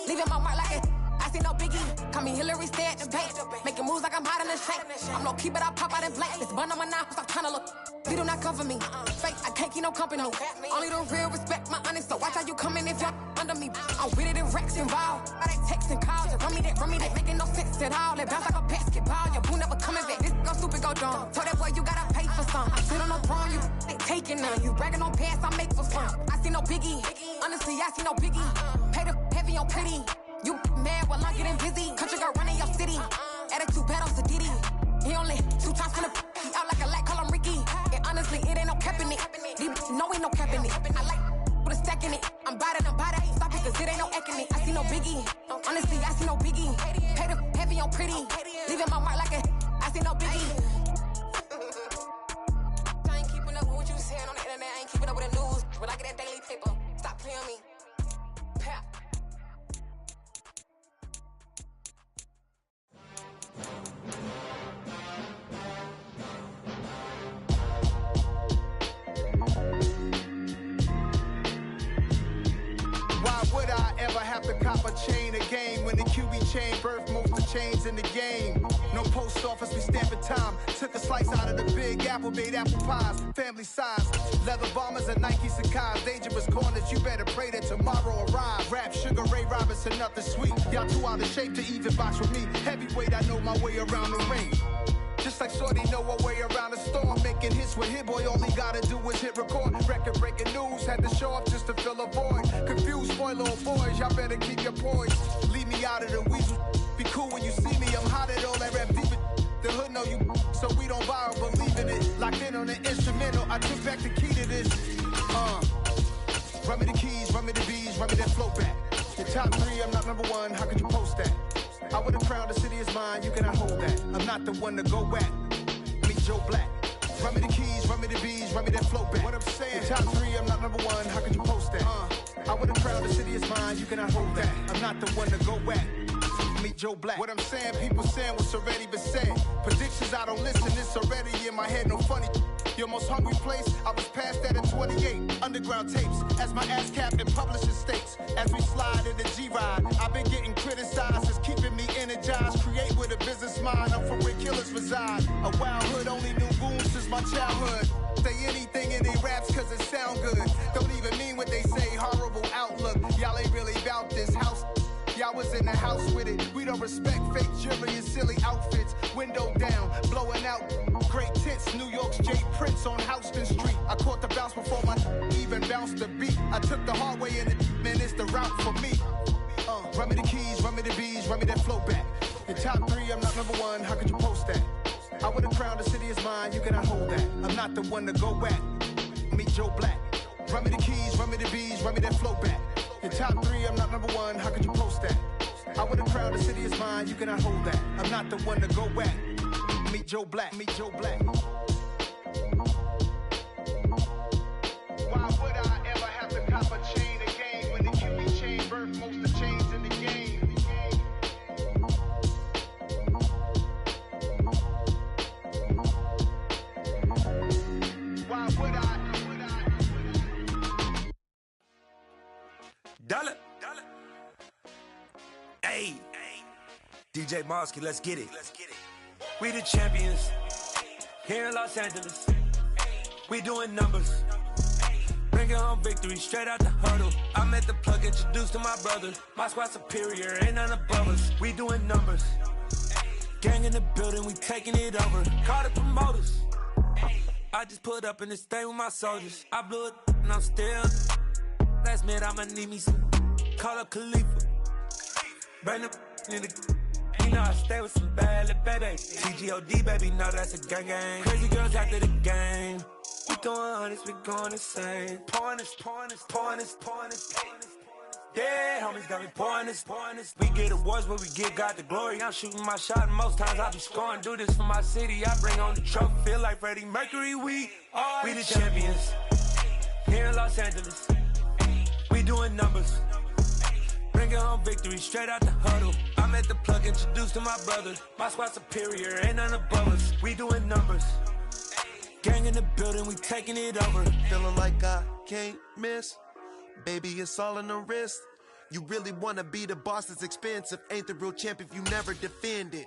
Speaker 7: Leaving my mark like it. I see no biggie. Call me Hillary, stay at the bank. Making moves like I'm hot in the shank. I'm low key, but I pop out in blank. This bun on my knife, stop trying to look. They do not come for me. Fake, I can't keep no company. Only the real respect my honest. So watch how you coming if you're under me. I'm with it in Rex involved. All they texting calls. Just run me that. Making no sense at all. They bounce like a basketball. Your boo never coming back. This go stupid, go dumb. Told that boy you gotta pay for some. I sit on no throne, you ain't taking none. You bragging on pants, I make for fun. I see no biggie. Honestly, I see no biggie. Pay the heavy on pretty. You mad while I'm getting busy. Country girl running your city. Attitude bad on Sadiddy. He only 2 times from the he out like a light, call him Ricky. And honestly, it ain't no cap in it. No, ain't no cap in it. I like with a stack in it. I'm bad, ain't stop it, cause it ain't no acting it. I see no biggie. Honestly, I see no biggie. Pay the heavy on pretty. Leaving my mark like a I see no biggie. I ain't keeping up with what you saying on the internet. I ain't keeping up with the news. When I get that daily paper, stop playing me. Pap.
Speaker 1: Why would I ever have to cop a chain again when the QB chain birthed most of the chains in the game? No post office, we stamping time. Took a slice out of the big apple, made apple pies, family size. Leather bombers and Nike Sacai's. Dangerous corners, you better pray that tomorrow arrives. Rap, Sugar Ray Robinson, nothing sweet. Y'all too out of shape to even box with me. Heavyweight, I know my way around the ring. Just like Shorty know her way around the storm. Making hits with Hit Boy, all he gotta do is hit record. Record breaking news, had to show up just to fill a void. Confused boy, little boys, y'all better keep your poise. Leave me out of the weasel. Be cool when you see me, I'm hot at all that rap deep. The hood know you, so we don't borrow, believe in it. Locked in on the instrumental, I took back the key to this. Run me the keys, run me the bees, run me that flow back. Your top 3, I'm not number 1, how could you post that? I would have crowned the city is mine, you cannot hold that. I'm not the one to go back. Meet Joe Black. Run me the keys, run me the bees, run me that flow back. What I'm saying, your top 3, I'm not number 1, how could you post that? I would have crowned the city is mine, you cannot hold that. I'm not the one to go back. Meet Joe Black. What I'm saying, people saying what's already been said. Predictions, I don't listen, it's already in my head, no funny. Your most hungry place, I was past that at 28. Underground tapes, as my ass cap in publishing states. As we slide in the G-Ride, I've been getting criticized, it's keeping me energized. Create with a business mind, I'm from where killers reside. A wild hood, only knew goons since my childhood. Say anything in they raps cause it sound good. Don't even mean what they say, horrible outlook. Y'all ain't really about this house. Y'all was in the house with it. We don't respect fake jewelry and silly outfits. Window down, blowing out great tits. New York's J. Prince on Houston Street. I caught the bounce before my even bounced the beat. I took the hard way in it, man, it's the route for me. Run me the keys, run me the bees, run me that flow back. Your top 3, I'm not number 1, how could you post that? I would have crowned the city is mine, you cannot hold that. I'm not the one to go back. Meet Joe Black. Run me the keys, run me the bees, run me that flow back. Your top 3, I'm not number 1, how could you post that? I would have crowned the city is mine, you cannot hold that. I'm not the one to go back. Meet Joe Black, meet Joe Black. Why would I ever have to cop a chain again when the QB chain birthed most of the chains in the game? Why would I?
Speaker 8: Dollar. Hey. DJ Mosky, let's get it. We the champions here in Los Angeles. We doing numbers. Bringing home victory straight out the huddle. I met the plug, introduced to my brother. My squad superior, ain't none above us. We doing numbers. Gang in the building, we taking it over. Call the promoters. I just put up in this thing with my soldiers. I blew it and I'm still. Last minute I'ma need me some. Call up Khalifa. Bring the in the. You know I stay with some bad little baby. TGOD baby, know that's a gang gang. Crazy girls after the game. We throwing hundreds, we going insane. Pouring this. Yeah, homies got me pouring this. We get awards, but we give God the glory. I'm shooting my shot, and most times I be scoring. Do this for my city, I bring on the trophy. Feel like Freddie Mercury, we the champions here in Los Angeles. We doing numbers. Bringing home victory straight out the huddle. I met the plug, introduced to my brother. My squad superior, ain't none above us. We doing numbers. Gang in the building, we taking it over.
Speaker 9: Feeling like I can't miss. Baby, it's all in the wrist. You really wanna be the boss, it's expensive. Ain't the real champ if you never defend it.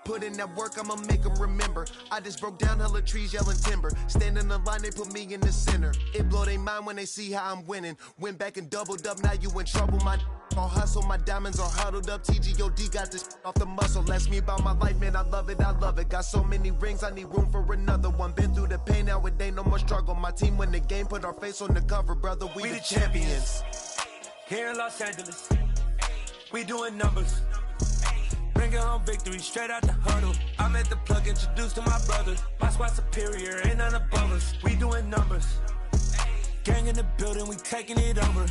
Speaker 9: Put in that work, I'ma make them remember. I just broke down hella trees, yelling timber. Stand in the line, they put me in the center. It blow their mind when they see how I'm winning. Went back and doubled up, now you in trouble. My all hustle, my diamonds are huddled up. TGOD got this off the muscle. Ask me about my life, man, I love it, I love it. Got so many rings, I need room for another one. Been through the pain, now it ain't no more struggle. My team win the game, put our face on the cover, brother, we the champions.
Speaker 8: Here in Los Angeles, we doing numbers. Bringing home victory straight out the huddle. I'm at the plug, introduced to my brother. My squad superior, ain't none above us. We doing numbers. Gang in the building, we taking it over.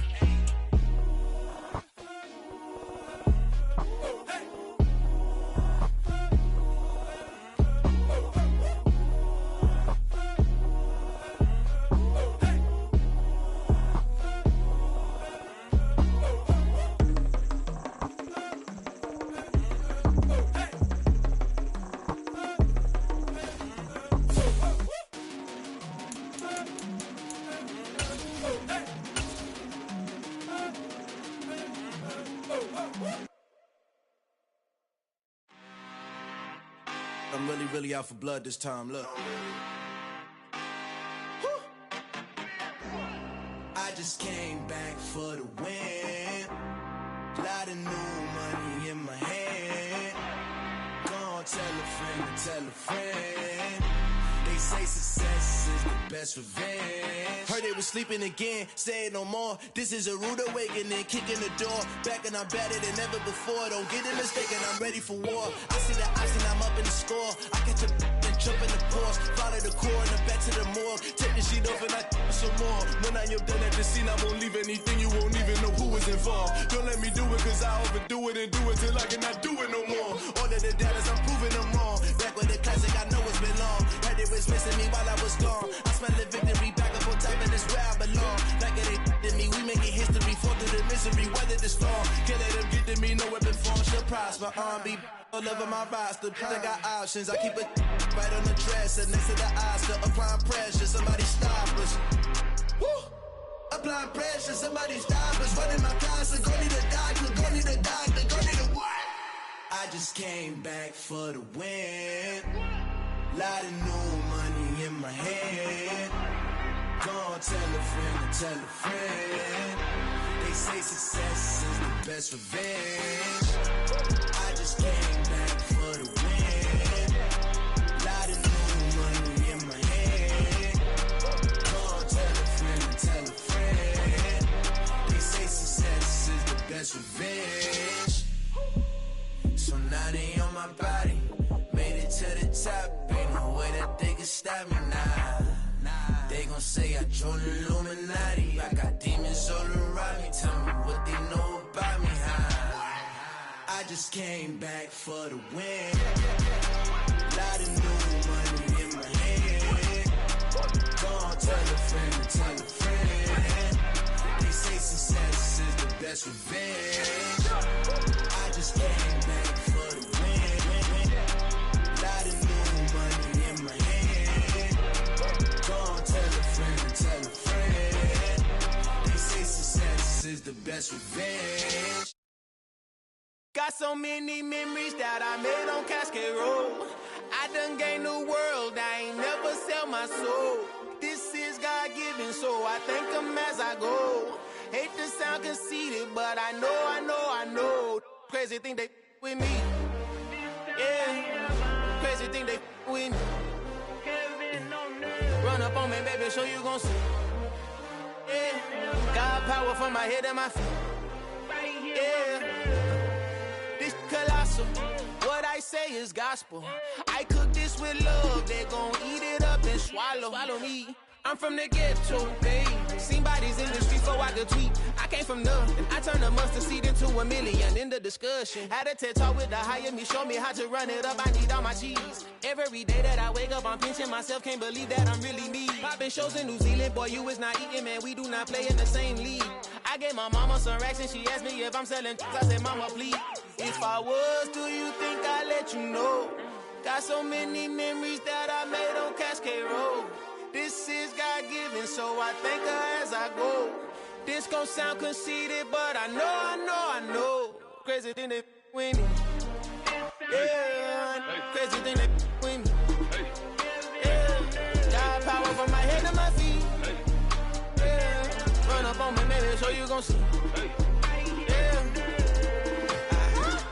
Speaker 9: I'm really out for blood this time, look. I just came back for the win. Lot of new money in my hand. Gonna tell a friend to tell a friend. They say success is the best revenge. Heard they was sleeping again, say it no more. This is a rude awakening, kicking the door. Back and I'm better than ever before. Don't get it mistaken, I'm ready for war. I see the option, I'm up in the score. I catch a and jump in the course. Follow the core and the back to the morgue. Take the sheet off and I some more. When I am done at the scene, I won't leave anything. You won't even know who was involved. Don't let me do it, cause I overdo it and do it till I cannot do it no more. All of the doubters, I'm proving them wrong. Back with the classic, I know it's been long. Heard it was missing me while I was gone. I smell the victory back up on top, and it's where I belong. Like it ain't to me, we making history. Fall through the misery, weather the storm. Can't let them get to me, no weapon form shall prosper. Be all over my roster, I got options. I keep it right on the dresser, next to the Oscar. Applying pressure, somebody stop us. Woo! Applying pressure, somebody stop us. Running my closet, go need a doctor, go need a doctor, go need a what? I just came back for the win. Lot of new money in my hand. Gonna tell a friend to tell a friend. They say success is the best revenge. I just came back for the win. Lot of new money in my hand. Gonna tell a friend to tell a friend. They say success is the best revenge. So now they on my body. Made it to the top. Ain't no way that they can stop me now. They gon' say I joined the Illuminati. I got demons all around me. Tell me what they know about me, huh? I just came back for the win. Lot of new money in my hand. Gonna tell a friend to tell a friend. They say success is the best revenge. I just came back for the win. Lot of new money in my hand. Gonna tell a friend to tell a friend. They say success is the best revenge.
Speaker 3: Got so many memories that I made on Cascade Road. I done gained the world, I ain't never sell my soul. This is God-given, so I thank him as I go. Hate to sound conceited, but I know. Crazy thing they with me. Yeah, crazy thing they with me. Run up on me, baby, show you gon' see. Yeah, God power from my head and my feet. Yeah. This colossal, what I say is gospel. I cook this with love, they gon' eat it up and swallow me. I'm from the ghetto, babe. Seen bodies in the streets so I could tweet. I came from nothing, I turned a mustard seed into a million. In the discussion, had a TED talk with the higher me, show me how to run it up. I need all my cheese. Every day that I wake up, I'm pinching myself, can't believe that I'm really me. Popping shows in New Zealand, boy, you is not eating, man. We do not play in the same league. I gave my mama some racks and she asked me if I'm selling. I said, mama, please. If I was, do you think I'd let you know? Got so many memories that I made on Cascade Road.
Speaker 9: This is God-given, so I thank her as I go. This gon' sound conceited, but I know. Crazy thing they with me. Yeah, crazy thing they with me. Yeah, got power from my head to my feet. Yeah, run up on me, baby, so you gon' see. Yeah.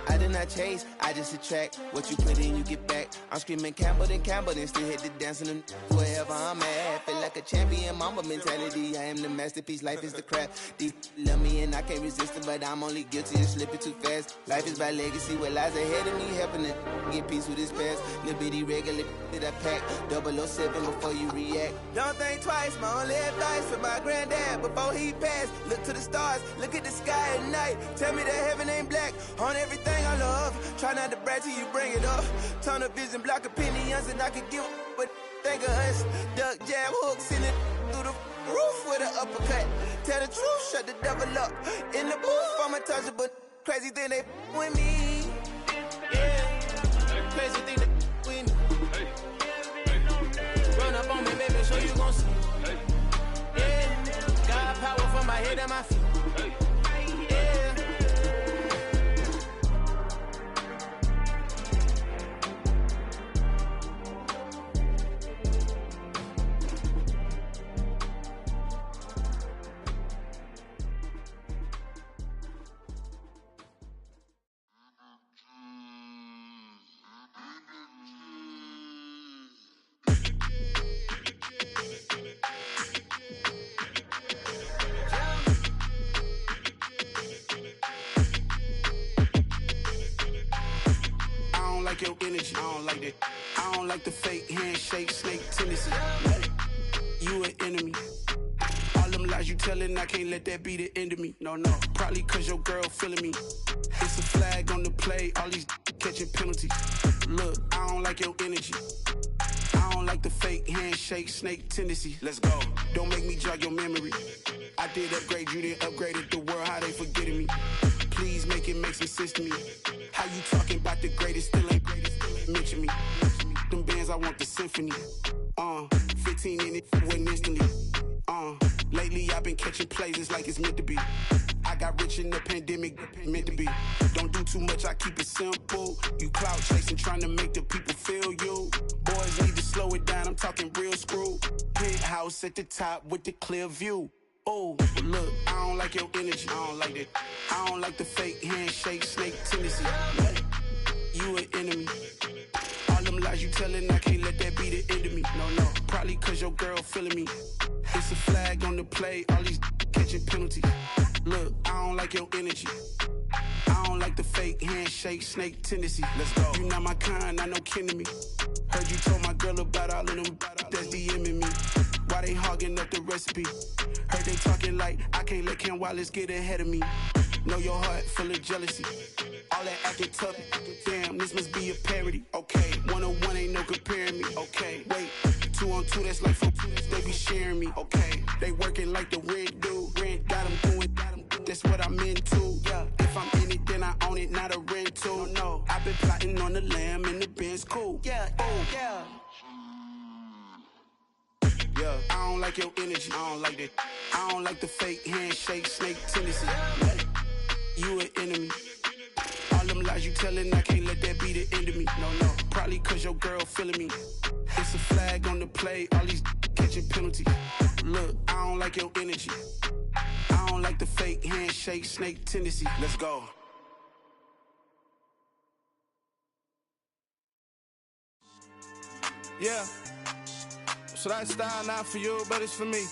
Speaker 9: I did not chase, I just attract. What you put in, you get back. I'm screaming Campbell, then still hit the dancing and wherever I'm at. Feel like a champion, mama mentality. I am the masterpiece, life is the crap. Deep love me and I can't resist it, but I'm only guilty of slipping too fast. Life is by legacy, what lies ahead of me, helping to get peace with this past. Little bitty regular that I pack, 007 before you react. Don't think twice, my only advice for my granddad before he passed. Look to the stars, look at the sky at night. Tell me that heaven ain't black on everything I love. Try not to brag till you bring it up. Turn a vision, block opinions, and I could give but think of us. Duck, jab, hook, send it through the roof with an uppercut. Tell the truth, shut the devil up. In the booth, I'm untouchable. Crazy thing they with me. Yeah, crazy thing they with me. Run up on me, baby, so you gon' see. Yeah, got power from my head and my feet. Your energy, I don't like that. I don't like the fake handshake, snake tendency. You an enemy. All them lies you telling, I can't let that be the end of me. No, probably cause your girl feeling me. It's a flag on the play, all these catching penalties. Look, I don't like your energy. I don't like the fake handshake, snake tendency. Let's go. Don't make me jog your memory. I did upgrade, you didn't upgrade it. The world, how they forgetting me. Please make it make some sense to me. How you talking about the greatest, still ain't greatest, mention me. Them bands, I want the symphony. 15 in it, went instantly. Lately I've been catching plays, it's like it's meant to be. I got rich in the pandemic, meant to be. Don't do too much, I keep it simple. You clout chasing, trying to make the people feel you. Boys need to slow it down, I'm talking real screw. Penthouse at the top with the clear view. Oh, look, I don't like your energy, I don't like that. I don't like the fake handshake, snake tendency. You an enemy. All them lies you telling, I can't let that be the end of me. No, probably cause your girl feeling me. It's a flag on the play, all these catching penalties. Look, I don't like your energy. I don't like the fake handshake, snake tendency. Let's go. You not my kind, I know kin to me. Heard you told my girl about all of them that's DMing me. Why they hogging up the recipe? Heard they talking like I can't let Ken Wallace get ahead of me. Know your heart full of jealousy. All that acting tough, damn, this must be a parody. Okay, 1-on-1 ain't no comparing me. Okay, wait, 2-on-2, that's like 4, they be sharing me. Okay, they working like the rent do. Rent got them doing, that's what I'm into. Yeah, if I'm in it, then I own it, not a rental. No, I've been plotting on the lamb and the Benz cool. Yeah, oh, yeah. Yeah, I don't like your energy, I don't like that. I don't like the fake handshake, snake tendency. You an enemy. All them lies you telling, I can't let that be the end of me. No, probably cause your girl feeling me. It's a flag on the play, all these catching penalties. Look, I don't like your energy. I don't like the fake handshake, snake tendency. Let's go. Yeah. So that style not for you, but it's for me.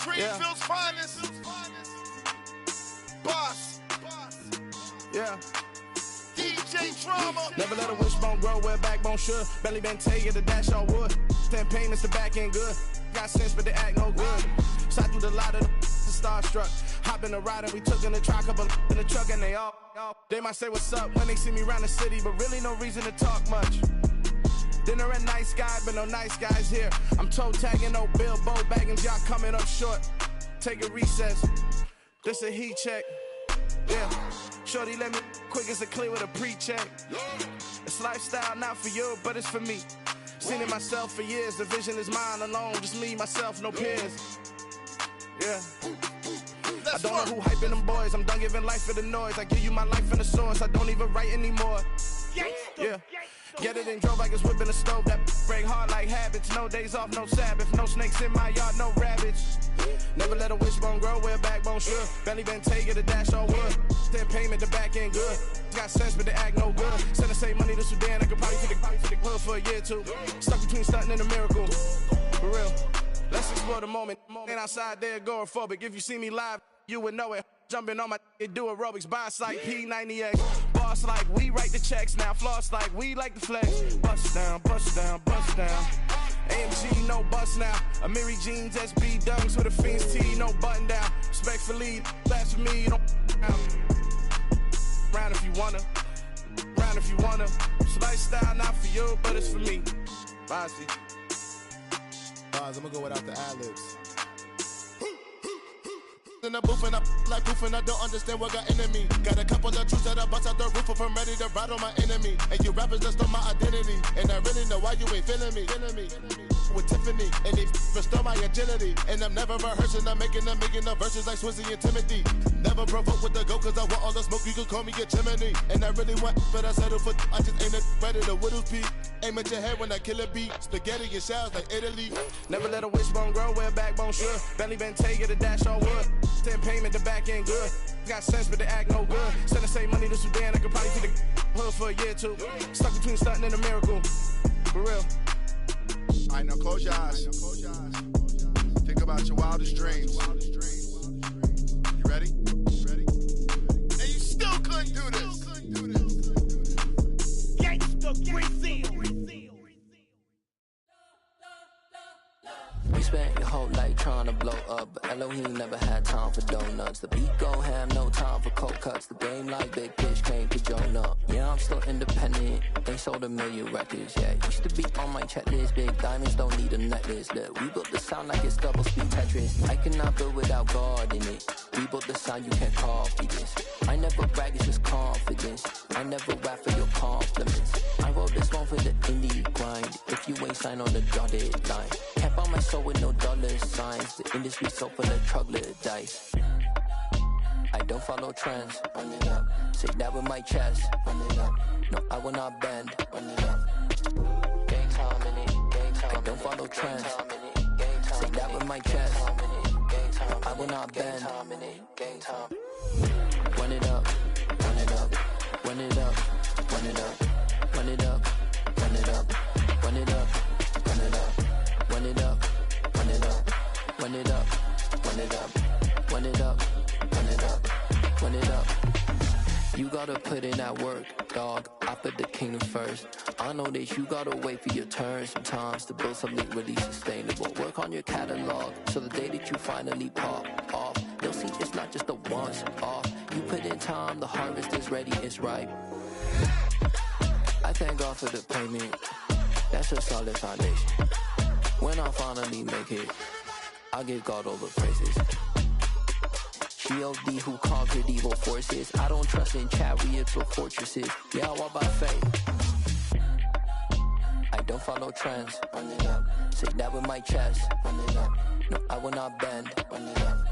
Speaker 10: Greenfield's finest. Boss.
Speaker 9: Yeah.
Speaker 10: DJ Drama.
Speaker 9: Never let a wishbone grow where backbone should. Belly been tell you the dash on wood. 10 payments, the back end good. Got sense, but they act no good. Shot through the lot of the starstruck. Hop in the ride and we took in the truck, couple in the truck and they all. They might say what's up when they see me around the city, but really no reason to talk much. Dinner at nice guy, but no nice guys here. I'm toe tagging, no Bilbo Baggins, y'all coming up short. Take a recess. This a heat check. Yeah. Shorty let me quick as a clear with a pre-check. It's lifestyle not for you, but it's for me.
Speaker 11: Seen it myself for years, the vision is mine alone. Just me, myself, no peers. Yeah. I don't know who hyping them boys. I'm done giving life for the noise. I give you my life in the source. I don't even write anymore. Yeah. Get it and drove like it's whipping a stove. That break hard like habits. No days off, no Sabbath. No snakes in my yard, no rabbits. Never let a wishbone grow where a backbone should. Belly been taking the dash all wood. Then payment, the back end good. Got sense, but they act no good. Send the same money to Sudan. I could probably take the hood for a year or two. Stuck between stunting and a miracle. For real. Let's explore the moment. Ain't outside there agoraphobic. If you see me live, you would know it. Jumping on my do aerobics, boss like P90X. Boss like we write the checks now. Floss like we like the flex. Bust down, bust down, bust down. AMG, no bust now. Amiri jeans, SB dunks with a Fiends T, no button down. Respectfully, that's for me, you don't round if you wanna. Round if you wanna. It's lifestyle, not for you, but it's for me. Bossy.
Speaker 10: Bars, I'm gonna go without the ad-libs. In the booth and I like proof and I don't understand what got into me. Got a couple of truths that I bust out the roof if I'm ready to ride on my enemy. And you rappers just stole my identity. And I really know why you ain't feeling me. With Tiffany, and they restore my agility. And I'm never rehearsing, I'm making a million of verses like Swizzy and Timothy. Never provoke with the go, cause I want all the smoke, you can call me a chimney. And I really want, but I settle for, I just ain't ready to Whittles Peak. Aim at your head when I kill a beat. Spaghetti and shells like Italy.
Speaker 11: Never let a wishbone grow where a backbone should. Belly been taking the dash all wood. Then payment, the back end good. Got sense, but they act no good. Send the same money to Sudan, I could probably take the hood for a year or two. Stuck between stunting and a miracle. For real.
Speaker 10: All right, now close your eyes. Think about your wildest dreams. You ready? And you still couldn't do this. Gangsta Brazil.
Speaker 12: We spent your whole life trying to blow up, but Elohim never had time for donuts. The beat go ham, no time for cold cuts. The game like Big Pitch came to Jonah. Yeah, I'm still independent. They sold 1 million records. Yeah, used to be on my checklist. Big diamonds don't need a necklace. Look, we built the sound like it's double speed Tetris. I cannot build without God in it. We built the sound, you can't copy this. I never brag, it's just confidence. I never rap for your compliments. I wrote this one for the indie grind. If you ain't signed on the dotted line, can't buy my soul with no dollar signs. The industry so full of troglodytes. I don't follow trends. Run it up. Say that with my chest. Run it up. No, I will not bend. Run it up. Gang time in it. Gang time. I don't follow trends. Say that with my chest. No, I will not bend. Gang time. Run it up. Run it up. Run it up. Run it up. Run it up. Run it up. Run it up. Run it up. Run it up. Run it up. Run it up. Run it up. Run it up. Run it up. Run it up. You gotta put in that work, dog. I put the kingdom first. I know that you gotta wait for your turn sometimes to build something really sustainable. Work on your catalog, so the day that you finally pop off, they'll see it's not just a once off. You put in time, the harvest is ready, it's ripe. I thank God for the payment. That's a solid foundation. When I finally make it, I'll give God all the praises. G.O.D. who conquered evil forces. I don't trust in chariots or fortresses. Yeah, I walk by faith. I don't follow trends. Run it up. Say that with my chest. Run it up. No, I will not bend. Run it up.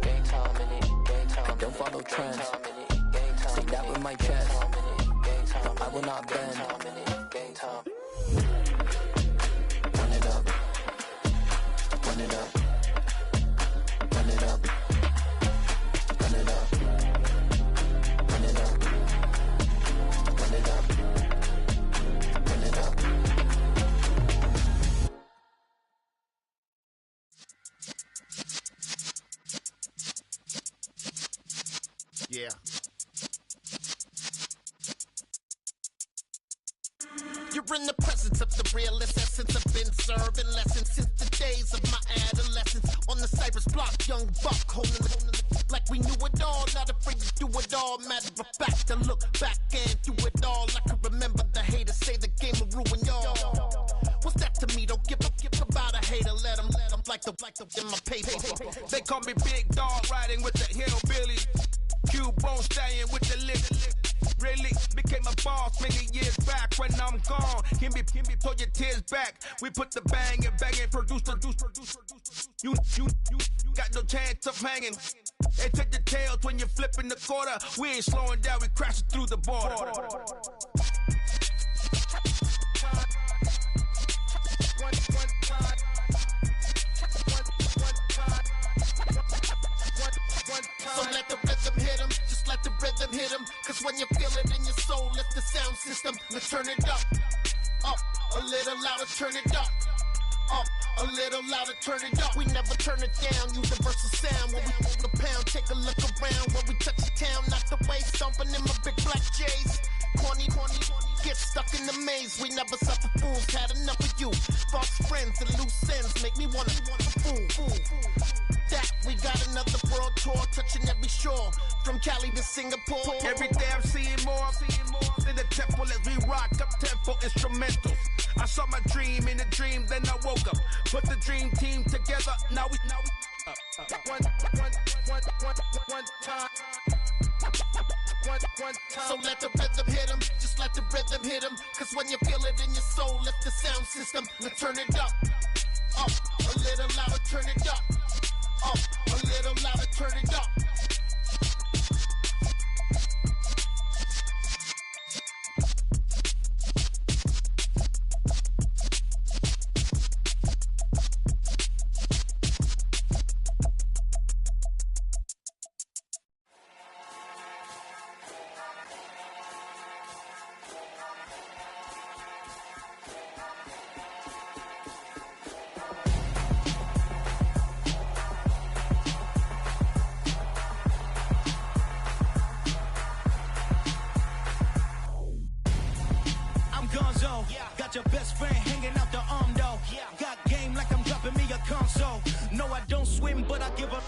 Speaker 12: Gang time in it. Gang time. I don't follow trends. Say that with my chest. No, I will not bend. Gang time. Run it up. Run it up. Run it up. Run it up. Run it up. Run it up. Run it up.
Speaker 10: Yeah. You're in the presence of the realest essence. I've been serving lessons since the days of my adolescence. On the Cypress block, young buck holding it like we knew it all. Not afraid to do it all. Matter of fact, to look back and do it all. I can remember the haters say the game will ruin y'all. What's that to me? Don't give about a hater. Let them like the in my paper.
Speaker 13: They call me Big Dog, riding with the hillbillies. Cube bone stallion with the lick. really became a boss many years back. When I'm gone, can be pull your tears back. We put the bang and produce. You got no chance of hanging. They take the tails when you're flipping the quarter. We ain't slowing down, we crashing through the border.
Speaker 10: So let the rhythm hit 'em, just let the rhythm hit 'em. Cause when you feel it in your soul, lift the sound system. Let's turn it up, a little louder, turn it up. A little louder, turn it up. We never turn it down, universal sound. When we move the pound, take a look around. When we touch the town, knock the way, stomping in my big black J's. Corny, get stuck in the maze. We never suffer fools, had enough of you. False friends and loose ends make me wanna fool. That we got another world tour, touching every shore, from Cali to Singapore.
Speaker 13: Every day I'm seeing more in the temple as we rock up tempo instrumentals. I saw my dream in a dream, then I woke up. Put the dream team together, now we one time.
Speaker 10: So let the rhythm hit 'em, just let the rhythm hit 'em. Cause when you feel it in your soul, lift the sound system. Let's turn it up, a little louder, turn it up, a little louder, turn it up.
Speaker 14: Got your best friend hanging out the arm though. Got game like I'm dropping me a console. No, I don't swim, but I give up.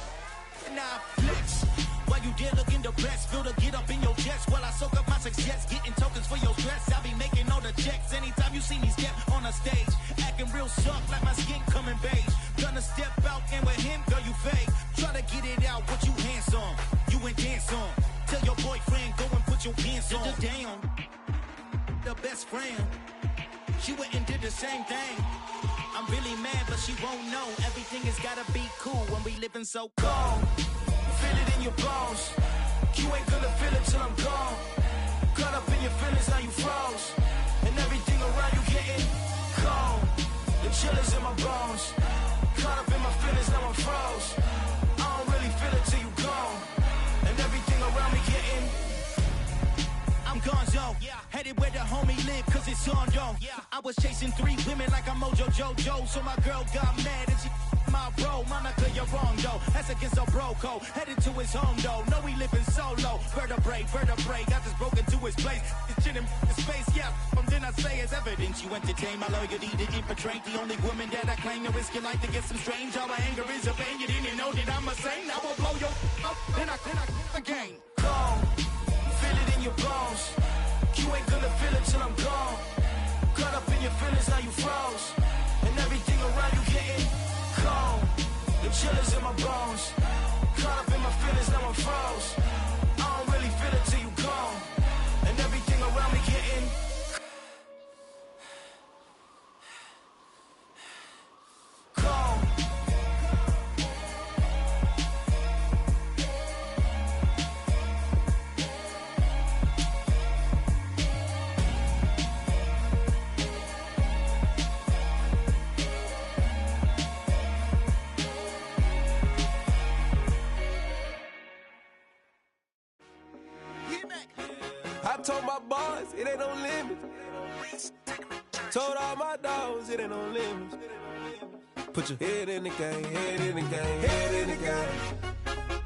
Speaker 14: Now flex. While you there looking the best, feel the get up in your chest while I soak up my success. Getting tokens for your stress. I be making all the checks anytime you see me step on a stage. Acting real soft like my skin coming beige. Gonna step out and with him, girl, you fake. Try to get it out, what you hands on. You ain't dance on. Tell your boyfriend, go and put your pants on. Down. The best friend. She went and did the same thing. I'm really mad, but she won't know. Everything has gotta be cool when we living so cold. Feel it in your bones. You ain't gonna feel it till I'm gone. Caught up in your feelings, now you froze. And everything around you getting cold. The chill is in my bones. Caught up in my feelings, now I'm froze. I don't really feel it till you gone. And everything around me getting I'm gonzo, headed where the homie live, cause it's on, yo. I was chasing 3 women like I'm Mojo Jojo, so my girl got mad and she my bro. Monica, you're wrong, though. That's against a bro code. Headed to his home, though. No, he living solo. Vertebrae, got just broken to his place. It's chin in his face, yeah. From then I say it's evidence. You entertain my loyalty to infiltrate. The only woman that I claim to risk your life to get some strange. All my anger is a pain. You didn't know that I'm a saint. I will blow your up, then I again. Cold. Feel it in your bones. You ain't gonna feel it till I'm gone. Caught up in your feelings, now you froze. And everything around you getting cold. The chill is in my bones. Caught up in my feelings, now I'm froze. I don't really feel it till you gone. And everything around me getting cold.
Speaker 15: I told my boys, it ain't no limit. Told all my dogs, it ain't no limit. Put your head in the game, head in the game, head in the game.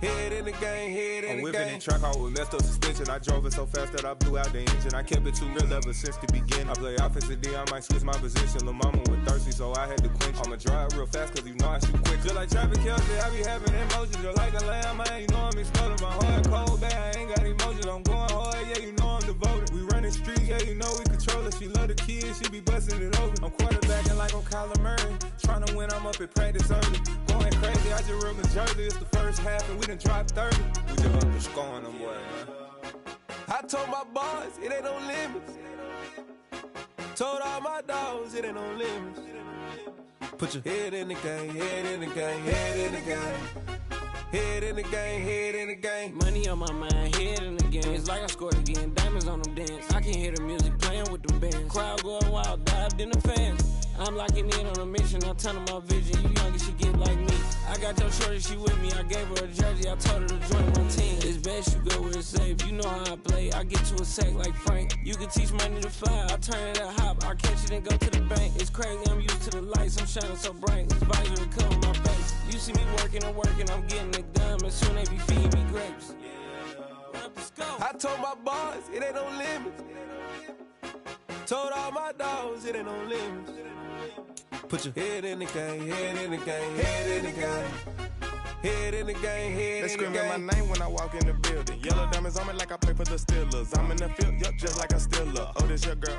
Speaker 15: Head in the game, head in the game. I'm whipping in track out with messed up suspension. I drove it so fast that I blew out the engine. I kept it too real ever since the beginning. I play offensive D, I might switch my position. Lil' mama was thirsty, so I had to quench. I'ma drive real fast, cause you know I shoot quick. Just like Travis Kelce, I be having emotions. Just like a lamb, man, you know I'm exploding. My heart cold, bad, I ain't got emotions. I'm going hard, yeah, you know I'm devoted. We running streets, yeah, you know we control it. She love the kids, she be busting it open. I'm quarterbacking like I'm Kyler Murray. Trying to win, I'm up at practice early. Going crazy, I just ripped my jersey. It's the first half and we done dropped 30. We just up to scoring them, boy, man. I told my boys, it ain't no limits. Told all my dogs, it ain't no limits. Put your head in the game, head in the game, head in the game. Head in the game, head in the game.
Speaker 16: Money on my mind, head in the game. It's like I scored again, diamonds on them dance. I can hear the music playing with them bands. Crowd going wild, dived in the fans. I'm locking in on a mission, I'm telling my vision. You young and she get like me. I got your shorty, she with me. I gave her a jersey, I told her to join my team. It's best you go where it's safe. You know how I play. I get to a sack like Frank. You can teach money to fly. I turn it a hop. I catch it and go to the bank. It's crazy, I'm used to the lights. I'm shining so bright. This visor will cover my face. You see me working and working, I'm getting it done. And soon they be feeding me grapes.
Speaker 15: I told my boys, it ain't no limits. Told all my dogs, it ain't no limits. Put your head in the game, head in the game, head in the game. Head in the game, head in the game.
Speaker 11: They screaming my name when I walk in the building. Yellow diamonds on me like I play for the Steelers. I'm in the field, yup, just like a Steeler. Oh, this your girl.